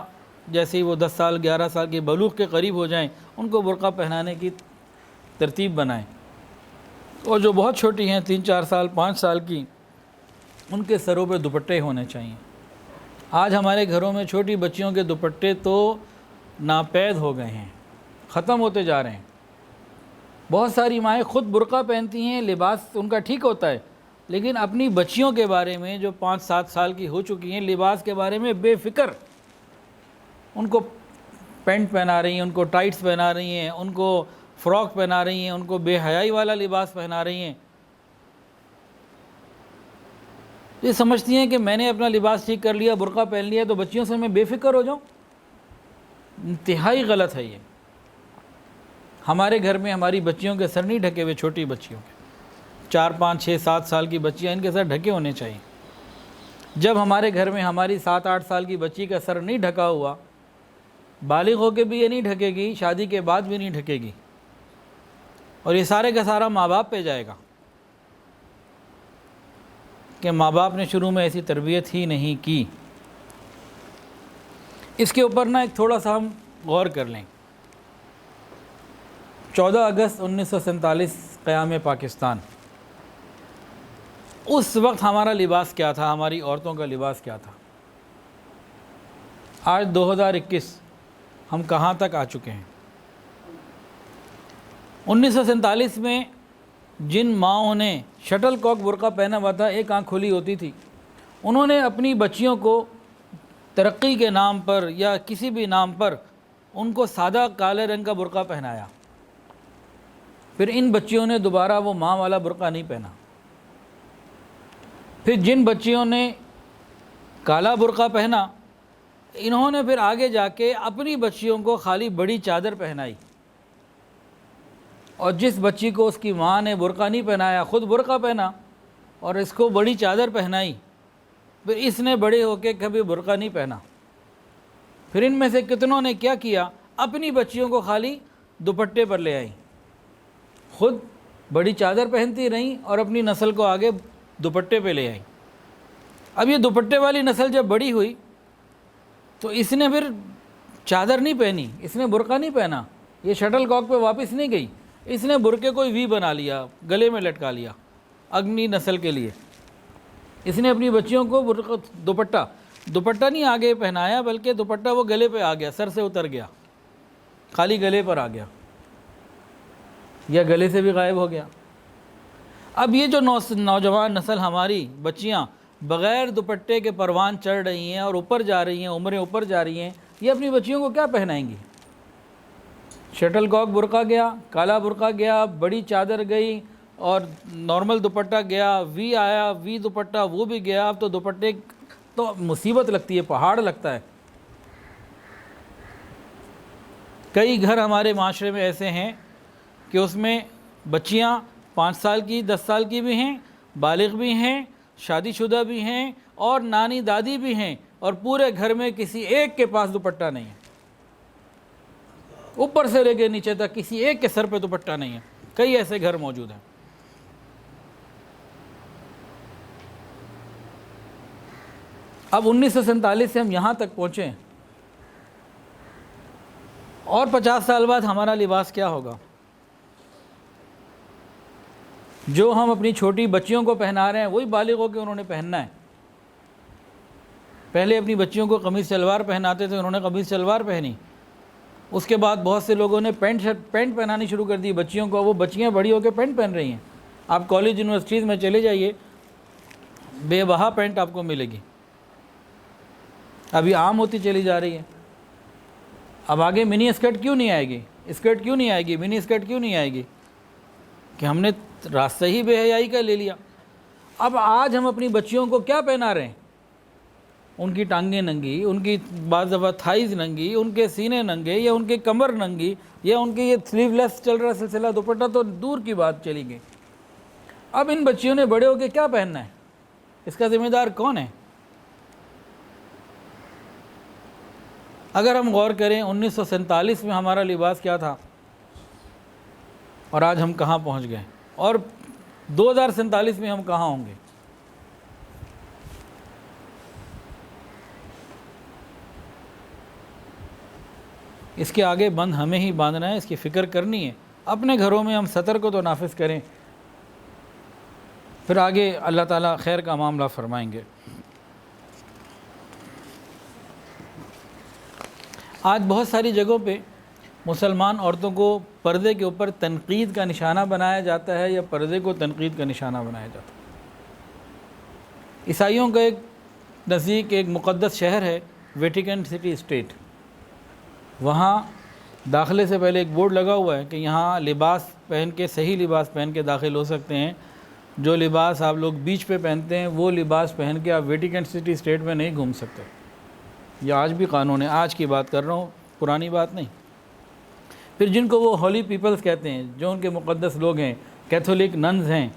جیسے ہی وہ 10 سال 11 سال کی بلوغ کے قریب ہو جائیں، ان کو برقع پہنانے کی ترتیب بنائیں، اور جو بہت چھوٹی ہیں 3 4 سال 5 سال کی، ان کے سروں پہ دوپٹے ہونے چاہیے۔ آج ہمارے گھروں میں چھوٹی بچیوں کے دوپٹے تو ناپید ہو گئے ہیں، ختم ہوتے جا رہے ہیں۔ بہت ساری مائیں خود برقع پہنتی ہیں، لباس ان کا ٹھیک ہوتا ہے، لیکن اپنی بچیوں کے بارے میں جو 5 7 سال کی ہو چکی ہیں، لباس کے بارے میں بے فکر، ان کو پینٹ پہنا رہی ہیں، ان کو ٹائٹس پہنا رہی ہیں، ان کو فراک پہنا رہی ہیں، ان کو بے حیائی والا لباس پہنا رہی ہیں۔ یہ سمجھتی ہیں کہ میں نے اپنا لباس ٹھیک کر لیا، برقع پہن لیا تو بچیوں سے میں بے فکر ہو جاؤں۔ انتہائی غلط ہے یہ۔ ہمارے گھر میں ہماری بچیوں کے سر نہیں ڈھکے ہوئے، چھوٹی بچیوں کے 4 5 6 7 سال کی بچیاں، ان کے سر ڈھکے ہونے چاہیے۔ جب ہمارے گھر میں ہماری 7 8 سال کی بچی کا سر نہیں ڈھکا ہوا، بالغ ہو کے بھی یہ نہیں ڈھکے گی، شادی کے بعد بھی نہیں ڈھکے گی، اور یہ سارے کا سارا ماں باپ پہ جائے گا کہ ماں باپ نے شروع میں ایسی تربیت ہی نہیں کی۔ اس کے اوپر ایک تھوڑا سا ہم غور کر لیں۔ 14 اگست 1947 قیام پاکستان، اس وقت ہمارا لباس کیا تھا، ہماری عورتوں کا لباس کیا تھا؟ آج 2021 ہم کہاں تک آ چکے ہیں؟ 1947 میں جن ماؤں نے شٹل کاک برقع پہنا ہوا تھا، ایک آنکھ کھلی ہوتی تھی، انہوں نے اپنی بچیوں کو ترقی کے نام پر یا کسی بھی نام پر ان کو سادہ کالے رنگ کا برقع پہنایا، پھر ان بچیوں نے دوبارہ وہ ماں والا برقع نہیں پہنا۔ پھر جن بچیوں نے کالا برقع پہنا، انہوں نے پھر آگے جا کے اپنی بچیوں کو خالی بڑی چادر پہنائی، اور جس بچی کو اس کی ماں نے برقع نہیں پہنایا، خود برقع پہنا اور اس کو بڑی چادر پہنائی، پھر اس نے بڑے ہو کے کبھی برقع نہیں پہنا۔ پھر ان میں سے کتنوں نے کیا کیا، اپنی بچیوں کو خالی دوپٹے پر لے آئیں، خود بڑی چادر پہنتی رہیں اور اپنی نسل کو آگے دوپٹے پہ لے آئیں۔ اب یہ دوپٹے والی نسل جب بڑی ہوئی تو اس نے پھر چادر نہیں پہنی، اس نے برقع نہیں پہنا، یہ شٹل کاک پہ واپس نہیں گئی، اس نے برقعے کو وی بنا لیا، گلے میں لٹکا لیا اگلی نسل کے لیے۔ اس نے اپنی بچیوں کو دوپٹہ، دوپٹہ نہیں آگے پہنایا بلکہ دوپٹہ وہ گلے پہ آ گیا، سر سے اتر گیا، خالی گلے پر آ گیا یا گلے سے بھی غائب ہو گیا۔ اب یہ جو نوجوان نسل ہماری بچیاں بغیر دوپٹے کے پروان چڑھ رہی ہیں اور اوپر جا رہی ہیں، عمریں اوپر جا رہی ہیں، یہ اپنی بچیوں کو کیا پہنائیں گی؟ شٹل کاک برقع گیا، کالا برقع گیا، بڑی چادر گئی، اور نارمل دوپٹہ گیا، وی آیا، وی دوپٹہ وہ بھی گیا۔ اب تو دوپٹے تو مصیبت لگتی ہے، پہاڑ لگتا ہے۔ کئی گھر ہمارے معاشرے میں ایسے ہیں کہ اس میں بچیاں 5 سال کی 10 سال کی بھی ہیں، بالغ بھی ہیں، شادی شدہ بھی ہیں، اور نانی دادی بھی ہیں، اور پورے گھر میں کسی ایک کے پاس دوپٹہ نہیں ہے، اوپر سے لے کے نیچے تک کسی ایک کے سر پہ دوپٹہ نہیں ہے۔ کئی ایسے گھر موجود ہیں۔ اب 1947 سے ہم یہاں تک پہنچے، اور 50 سال بعد ہمارا لباس کیا ہوگا؟ جو ہم اپنی چھوٹی بچیوں کو پہنا رہے ہیں وہی بالغ ہو کے انہوں نے پہننا ہے۔ پہلے اپنی بچیوں کو قمیص شلوار پہناتے تھے، انہوں نے قمیص شلوار پہنی، اس کے بعد بہت سے لوگوں نے پینٹ پہنانی شروع کر دی بچیوں کو، وہ بچیاں بڑی ہو کے پینٹ پہن رہی ہیں۔ آپ کالج یونیورسٹیز میں چلے جائیے، بے بہا پینٹ آپ کو ملے گی، ابھی عام ہوتی چلی جا رہی ہے۔ اب آگے منی اسکرٹ کیوں نہیں آئے گی؟ اسکرٹ کیوں نہیں آئے گی؟ منی اسکرٹ کیوں نہیں آئے گی؟ کہ ہم نے راستہ ہی بے حیائی کا لے لیا۔ اب آج ہم اپنی بچیوں کو کیا پہنا رہے ہیں؟ ان کی ٹانگیں ننگی، ان کی بعض دفعہ تھائز ننگی، ان کے سینے ننگے، یا ان کی کمر ننگی، یا ان کی یہ سلیو لیس چل رہا سلسلہ، دوپٹہ تو دور کی بات چلی گئی۔ اب ان بچیوں نے بڑے ہو کے کیا پہننا ہے؟ اس کا ذمہ دار کون ہے؟ اگر ہم غور کریں 1947 میں ہمارا لباس کیا تھا اور آج ہم کہاں پہنچ گئے، اور 2047 میں ہم کہاں ہوں گے؟ اس کے آگے بند ہمیں ہی باندھنا ہے، اس کی فکر کرنی ہے۔ اپنے گھروں میں ہم سطر کو تو نافذ کریں، پھر آگے اللہ تعالیٰ خیر کا معاملہ فرمائیں گے۔ آج بہت ساری جگہوں پہ مسلمان عورتوں کو پردے کے اوپر تنقید کا نشانہ بنایا جاتا ہے، یا پردے کو تنقید کا نشانہ بنایا جاتا ہے۔ عیسائیوں کا ایک نزدیک ایک مقدس شہر ہے ویٹیکن سٹی اسٹیٹ، وہاں داخلے سے پہلے ایک بورڈ لگا ہوا ہے کہ یہاں لباس پہن کے، صحیح لباس پہن کے داخل ہو سکتے ہیں۔ جو لباس آپ لوگ بیچ پہ پہنتے ہیں وہ لباس پہن کے آپ ویٹیکن سٹی اسٹیٹ میں نہیں گھوم سکتے۔ یہ آج بھی قانون ہے، آج کی بات کر رہا ہوں، پرانی بات نہیں۔ پھر جن کو وہ ہولی پیپلز کہتے ہیں، جو ان کے مقدس لوگ ہیں، کیتھولک ننز ہیں،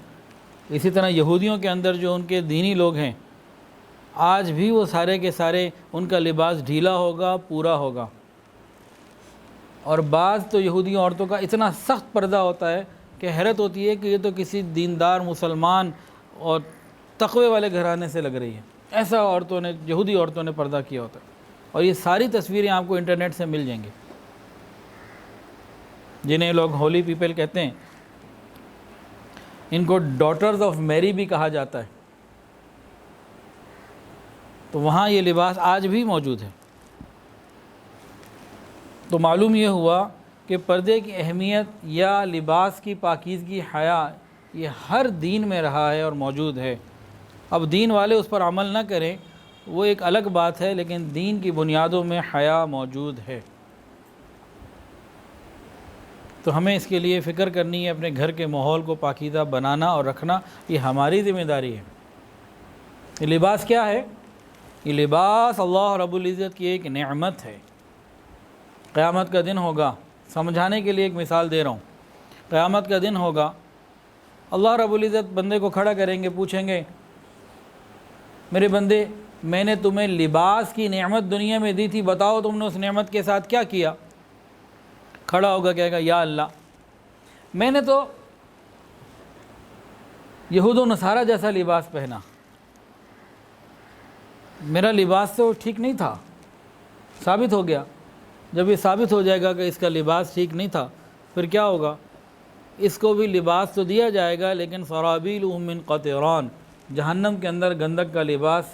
اسی طرح یہودیوں کے اندر جو ان کے دینی لوگ ہیں، آج بھی وہ سارے کے سارے ان کا لباس ڈھیلا ہوگا، پورا ہوگا۔ اور بعض تو یہودی عورتوں کا اتنا سخت پردہ ہوتا ہے کہ حیرت ہوتی ہے کہ یہ تو کسی دیندار مسلمان اور تقوی والے گھرانے سے لگ رہی ہے۔ ایسا عورتوں نے، یہودی عورتوں نے پردہ کیا ہوتا ہے، اور یہ ساری تصویریں آپ کو انٹرنیٹ سے مل جائیں گی۔ جنہیں لوگ ہولی پیپل کہتے ہیں، ان کو ڈاٹرز آف میری بھی کہا جاتا ہے، تو وہاں یہ لباس آج بھی موجود ہے۔ تو معلوم یہ ہوا کہ پردے کی اہمیت یا لباس کی پاکیزگی، حیا، یہ ہر دین میں رہا ہے اور موجود ہے۔ اب دین والے اس پر عمل نہ کریں وہ ایک الگ بات ہے، لیکن دین کی بنیادوں میں حیا موجود ہے۔ تو ہمیں اس کے لیے فکر کرنی ہے، اپنے گھر کے ماحول کو پاکیزہ بنانا اور رکھنا، یہ ہماری ذمہ داری ہے۔ یہ لباس کیا ہے؟ یہ لباس اللہ رب العزت کی ایک نعمت ہے۔ قیامت کا دن ہوگا، سمجھانے کے لیے ایک مثال دے رہا ہوں۔ قیامت کا دن ہوگا، اللہ رب العزت بندے کو کھڑا کریں گے، پوچھیں گے میرے بندے، میں نے تمہیں لباس کی نعمت دنیا میں دی تھی، بتاؤ تم نے اس نعمت کے ساتھ کیا کیا؟ کھڑا ہوگا، کہے گا یا اللہ، میں نے تو یہود و نصارہ جیسا لباس پہنا، میرا لباس تو ٹھیک نہیں تھا، ثابت ہو گیا۔ جب یہ ثابت ہو جائے گا کہ اس کا لباس ٹھیک نہیں تھا، پھر کیا ہوگا؟ اس کو بھی لباس تو دیا جائے گا، لیکن سرابیلہم من قطران، جہنم کے اندر گندک کا لباس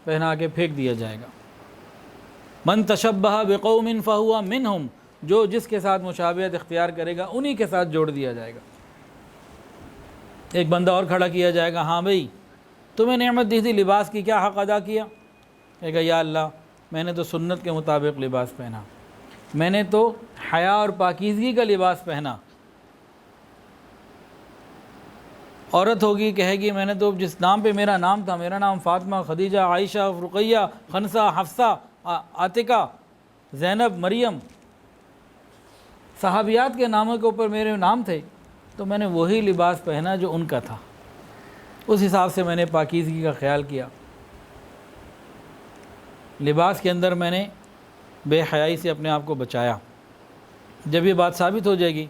پہنا کے پھینک دیا جائے گا۔ من تشبہ بقوم فہو منہم، جو جس کے ساتھ مشابہت اختیار کرے گا انہی کے ساتھ جوڑ دیا جائے گا۔ ایک بندہ اور کھڑا کیا جائے گا، ہاں بھئی تمہیں نعمت دی تھی، لباس کی کیا حق ادا کیا؟ کہے گا یا اللہ میں نے تو سنت کے مطابق لباس پہنا، میں نے تو حیا اور پاکیزگی کا لباس پہنا۔ عورت ہوگی کہے گی میں نے تو جس نام پہ میرا نام تھا، میرا نام فاطمہ، خدیجہ، عائشہ، رقیہ، خنسہ، حفصہ، عاتقہ، زینب، مریم، صحابیات کے ناموں کے اوپر میرے نام تھے، تو میں نے وہی لباس پہنا جو ان کا تھا، اس حساب سے میں نے پاکیزگی کا خیال کیا۔ لباس کے اندر میں نے بے حیائی سے اپنے آپ کو بچایا۔ جب یہ بات ثابت ہو جائے گی،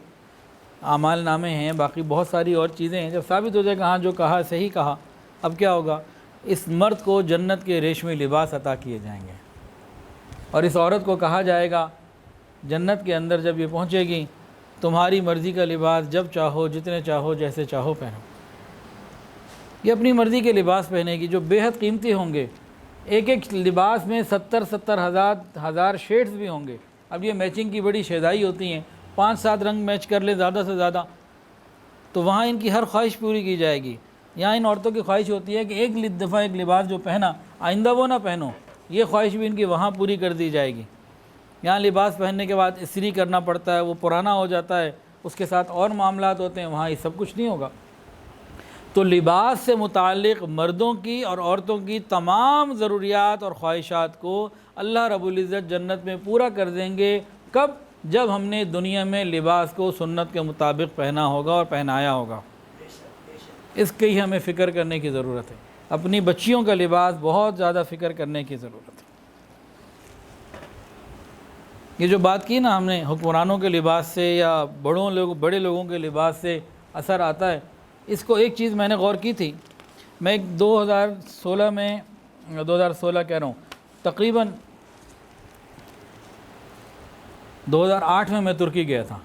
اعمال نامے ہیں، باقی بہت ساری اور چیزیں ہیں، جب ثابت ہو جائے گا ہاں جو کہا صحیح کہا، اب کیا ہوگا؟ اس مرد کو جنت کے ریشمی لباس عطا کیے جائیں گے، اور اس عورت کو کہا جائے گا جنت کے اندر جب یہ پہنچے گی تمہاری مرضی کا لباس جب چاہو، جتنے چاہو، جیسے چاہو پہنو۔ یہ اپنی مرضی کے لباس پہنے گی جو بے حد قیمتی ہوں گے، ایک ایک لباس میں 70 ہزار شیڈز بھی ہوں گے۔ اب یہ میچنگ کی بڑی شیدائی ہوتی ہیں، 5-7 رنگ میچ کر لے زیادہ سے زیادہ، تو وہاں ان کی ہر خواہش پوری کی جائے گی۔ یہاں ان عورتوں کی خواہش ہوتی ہے کہ ایک دفعہ ایک لباس جو پہنا آئندہ وہ نہ پہنو، یہ خواہش بھی ان کی وہاں پوری کر دی جائے گی۔ یہاں لباس پہننے کے بعد استری کرنا پڑتا ہے، وہ پرانا ہو جاتا ہے، اس کے ساتھ اور معاملات ہوتے ہیں، وہاں یہ سب کچھ نہیں ہوگا۔ تو لباس سے متعلق مردوں کی اور عورتوں کی تمام ضروریات اور خواہشات کو اللہ رب العزت جنت میں پورا کر دیں گے۔ کب؟ جب ہم نے دنیا میں لباس کو سنت کے مطابق پہنا ہوگا اور پہنایا ہوگا۔ اس کی ہمیں فکر کرنے کی ضرورت ہے، اپنی بچیوں کا لباس بہت زیادہ فکر کرنے کی ضرورت ہے۔ یہ جو بات کی نا ہم نے حکمرانوں کے لباس سے یا بڑے لوگوں کے لباس سے اثر آتا ہے، اس کو ایک چیز میں نے غور کی تھی۔ میں 2016 کہہ رہا ہوں، تقریباً 2008 میں ترکی گیا تھا،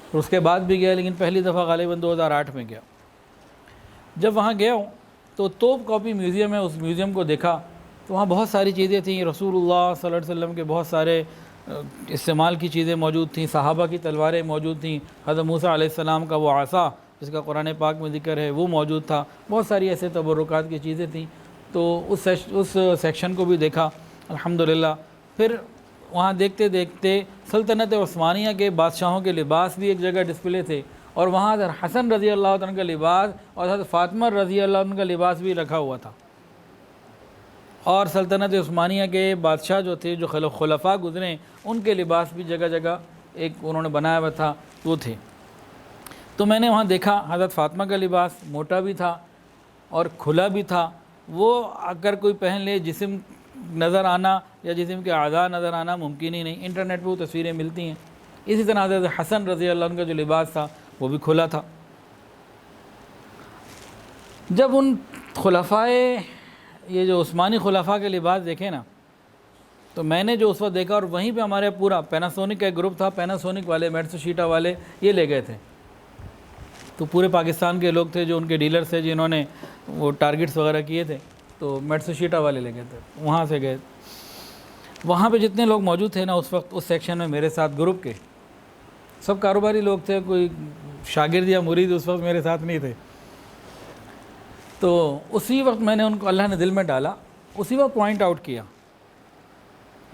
اور اس کے بعد بھی گیا، لیکن پہلی دفعہ غالباً 2008 میں گیا۔ جب وہاں گیا ہوں تو توپ کاپی میوزیم ہے، اس میوزیم کو دیکھا تو وہاں بہت ساری چیزیں تھیں، رسول اللہ صلی اللہ علیہ وسلم کے بہت سارے استعمال کی چیزیں موجود تھیں، صحابہ کی تلواریں موجود تھیں، حضرت موسیٰ علیہ السلام کا وہ عصا جس کا قرآن پاک میں ذکر ہے وہ موجود تھا، بہت ساری ایسے تبرکات کی چیزیں تھیں۔ تو اس سیکشن کو بھی دیکھا الحمدللہ۔ پھر وہاں دیکھتے دیکھتے سلطنت عثمانیہ کے بادشاہوں کے لباس بھی ایک جگہ ڈسپلے تھے، اور وہاں حضرت حسن رضی اللہ عنہ کا لباس اور حضرت فاطمہ رضی اللہ عنہ کا لباس بھی رکھا ہوا تھا۔ اور سلطنت عثمانیہ کے بادشاہ جو تھے، جو خلفاء گزرے، ان کے لباس بھی جگہ جگہ ایک انہوں نے بنایا ہوا تھا، وہ تھے۔ تو میں نے وہاں دیکھا حضرت فاطمہ کا لباس موٹا بھی تھا اور کھلا بھی تھا، وہ اگر کوئی پہن لے جسم نظر آنا یا جسم کے اعضاء نظر آنا ممکن ہی نہیں، انٹرنیٹ پہ وہ تصویریں ملتی ہیں۔ اسی طرح حضرت حسن رضی اللہ عنہ کا جو لباس تھا وہ بھی کھلا تھا۔ جب ان خلفائے یہ جو عثمانی خلفاء کے لباس دیکھے نا، تو میں نے جو اس وقت دیکھا، اور وہیں پہ ہمارے پورا پیناسونک کا ایک گروپ تھا، پیناسونک والے، میٹسوشیٹا والے یہ لے گئے تھے، تو پورے پاکستان کے لوگ تھے جو ان کے ڈیلرز تھے جنہوں نے وہ ٹارگٹس وغیرہ کیے تھے، تو میٹسوشیٹا والے لے گئے تھے، وہاں سے گئے۔ وہاں پہ جتنے لوگ موجود تھے نا اس وقت اس سیکشن میں میرے ساتھ گروپ کے سب کاروباری لوگ تھے، کوئی شاگرد یا مرید اس وقت میرے ساتھ نہیں تھے۔ تو اسی وقت میں نے ان کو، اللہ نے دل میں ڈالا، اسی وقت پوائنٹ آؤٹ کیا۔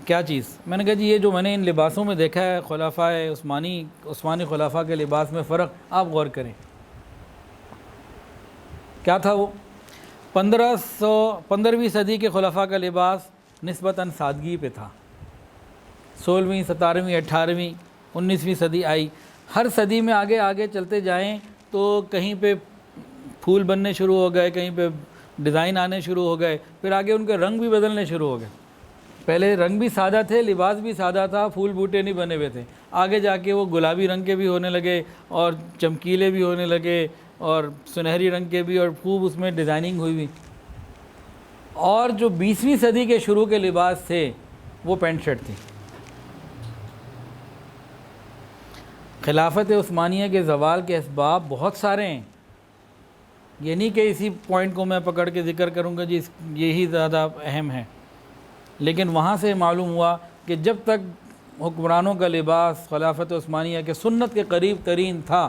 کیا چیز؟ میں نے کہا جی یہ جو میں نے ان لباسوں میں دیکھا ہے خلفائے عثمانی خلفاء کے لباس میں فرق، آپ غور کریں کیا تھا وہ؟ 15ویں صدی کے خلفاء کا لباس نسبتاً سادگی پہ تھا۔ 16ویں، 17ویں، 18ویں، 19ویں صدی آئی، ہر صدی میں آگے آگے چلتے جائیں تو کہیں پہ پھول بننے شروع ہو گئے، کہیں پہ ڈیزائن آنے شروع ہو گئے، پھر آگے ان کے رنگ بھی بدلنے شروع ہو گئے۔ پہلے رنگ بھی سادہ تھے، لباس بھی سادہ تھا، پھول بوٹے نہیں بنے ہوئے تھے، آگے جا کے وہ گلابی رنگ کے بھی ہونے لگے اور چمکیلے بھی ہونے لگے اور سنہری رنگ کے بھی، اور خوب اس میں ڈیزائننگ ہوئی بھی۔ اور جو 20ویں صدی کے شروع کے لباس تھے وہ پینٹ شرٹ تھی۔ خلافت عثمانیہ کے زوال کے اسباب بہت سارے ہیں، یہ نہیں کہ اسی پوائنٹ کو میں پکڑ کے ذکر کروں گا جی یہی زیادہ اہم ہے، لیکن وہاں سے معلوم ہوا کہ جب تک حکمرانوں کا لباس خلافت عثمانیہ کے سنت کے قریب ترین تھا،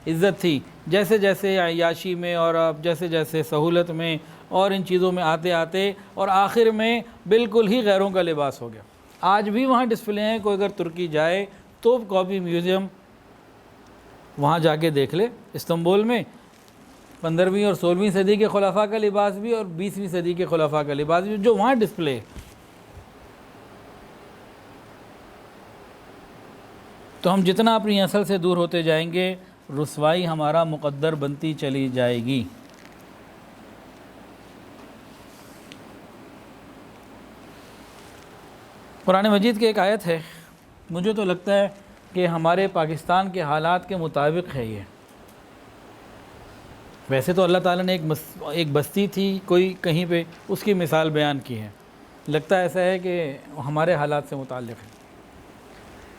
عزت تھی، جیسے جیسے عیاشی میں اور اب جیسے جیسے سہولت میں اور ان چیزوں میں آتے آتے اور آخر میں بالکل ہی غیروں کا لباس ہو گیا۔ آج بھی وہاں ڈسپلے ہیں، کوئی اگر ترکی جائے تو کاپی میوزیم وہاں جا کے دیکھ لے، استنبول میں 15ویں اور 16ویں صدی کے خلفاء کا لباس بھی اور 20ویں صدی کے خلفاء کا لباس بھی جو وہاں ڈسپلے ہے۔ تو ہم جتنا اپنی اصل سے دور ہوتے جائیں گے رسوائی ہمارا مقدر بنتی چلی جائے گی۔ قرآن مجید کی ایک آیت ہے، مجھے تو لگتا ہے کہ ہمارے پاکستان کے حالات کے مطابق ہے یہ۔ ویسے تو اللہ تعالیٰ نے ایک بستی تھی کوئی کہیں پہ، اس کی مثال بیان کی ہے، لگتا ایسا ہے کہ ہمارے حالات سے متعلق ہے۔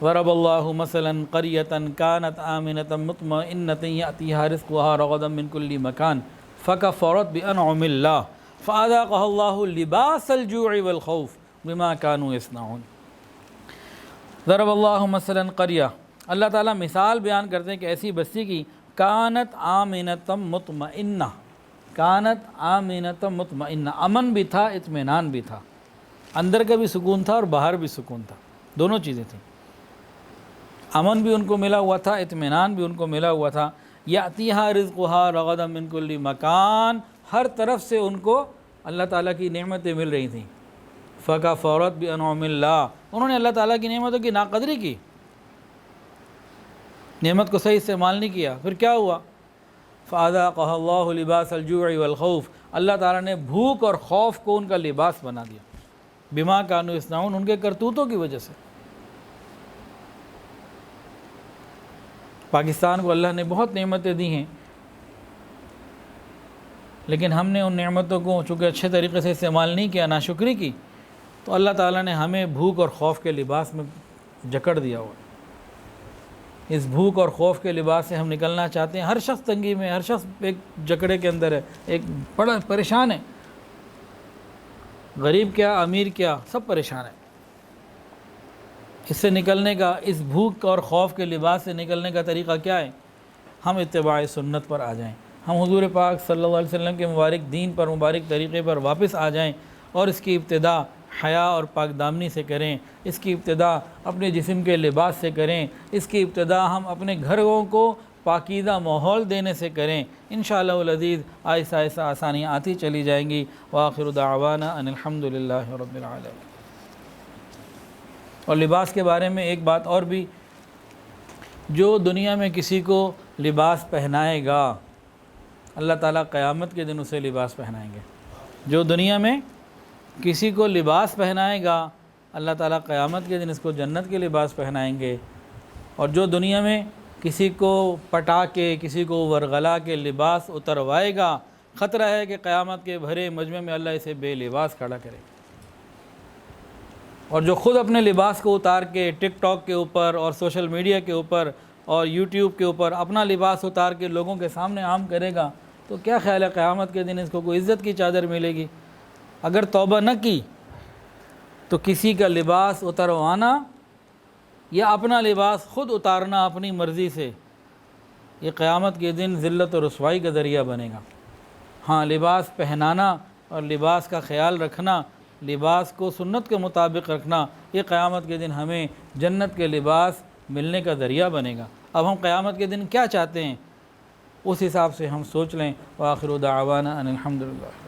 ضرب اللہ مثلا قریۃ کانت آمنۃ مطمئنۃ یأتیہا رزقها رغدا من کل مکان فکفرت بانعم اللہ فاذاقها اللہ لباس الجوع والخوف بما كانوا يصنعون۔ ضرب اللہ مثلا قریہ، اللہ تعالیٰ مثال بیان کرتے ہیں کہ ایسی بستی کی کانت آمنۃ مطمئنہ، کانت آمنۃ مطمئنہ، امن بھی تھا اطمینان بھی تھا، اندر کا بھی سکون تھا اور باہر بھی سکون تھا، دونوں چیزیں تھیں، امن بھی ان کو ملا ہوا تھا، اطمینان بھی ان کو ملا ہوا تھا۔ یأتیہا رزقها رغدا من کل مکان، ہر طرف سے ان کو اللہ تعالیٰ کی نعمتیں مل رہی تھیں۔ فکفرت بانعم اللہ، انہوں نے اللہ تعالیٰ کی نعمتوں کی ناقدری کی، نعمت کو صحیح استعمال نہیں کیا، پھر کیا ہوا؟ فاذاقها اللہ لباس الجوع والخوف، اللہ تعالیٰ نے بھوک اور خوف کو ان کا لباس بنا دیا، بما كانوا يصنعون، ان کے کرتوتوں کی وجہ سے۔ پاکستان کو اللہ نے بہت نعمتیں دی ہیں، لیکن ہم نے ان نعمتوں کو چونکہ اچھے طریقے سے استعمال نہیں کیا، ناشکری کی، تو اللہ تعالیٰ نے ہمیں بھوک اور خوف کے لباس میں جکڑ دیا ہوا۔ اس بھوک اور خوف کے لباس سے ہم نکلنا چاہتے ہیں، ہر شخص تنگی میں، ہر شخص ایک جکڑے کے اندر ہے، ایک بڑا پریشان ہے، غریب کیا امیر کیا سب پریشان ہے۔ اس سے نکلنے کا، اس بھوک اور خوف کے لباس سے نکلنے کا طریقہ کیا ہے؟ ہم اتباع سنت پر آ جائیں، ہم حضور پاک صلی اللہ علیہ وسلم کے مبارک دین پر، مبارک طریقے پر واپس آ جائیں، اور اس کی ابتدا حیا اور پاک دامنی سے کریں، اس کی ابتدا اپنے جسم کے لباس سے کریں، اس کی ابتدا ہم اپنے گھروں کو پاکیزہ ماحول دینے سے کریں، انشاءاللہ العزیز آہستہ آہستہ آسانیاں آتی چلی جائیں گی۔ وآخر دعوانا ان الحمدللہ رب العالمین۔ اور لباس کے بارے میں ایک بات اور بھی، جو دنیا میں کسی کو لباس پہنائے گا اللہ تعالیٰ قیامت کے دن اسے لباس پہنائیں گے۔ جو دنیا میں کسی کو لباس پہنائے گا اللہ تعالیٰ قیامت کے دن اس کو جنت کے لباس پہنائیں گے، اور جو دنیا میں کسی کو پٹا کے، کسی کو ورغلا کے لباس اتروائے گا، خطرہ ہے کہ قیامت کے بھرے مجمع میں اللہ اسے بے لباس کھڑا کرے۔ اور جو خود اپنے لباس کو اتار کے ٹک ٹاک کے اوپر اور سوشل میڈیا کے اوپر اور یوٹیوب کے اوپر اپنا لباس اتار کے لوگوں کے سامنے عام کرے گا، تو کیا خیال ہے قیامت کے دن اس کو کوئی عزت کی چادر ملے گی؟ اگر توبہ نہ کی تو کسی کا لباس اتروانا یا اپنا لباس خود اتارنا اپنی مرضی سے، یہ قیامت کے دن ذلت و رسوائی کا ذریعہ بنے گا۔ ہاں، لباس پہنانا اور لباس کا خیال رکھنا، لباس کو سنت کے مطابق رکھنا، یہ قیامت کے دن ہمیں جنت کے لباس ملنے کا ذریعہ بنے گا۔ اب ہم قیامت کے دن کیا چاہتے ہیں اس حساب سے ہم سوچ لیں۔ وآخر دعوانا ان الحمدللہ۔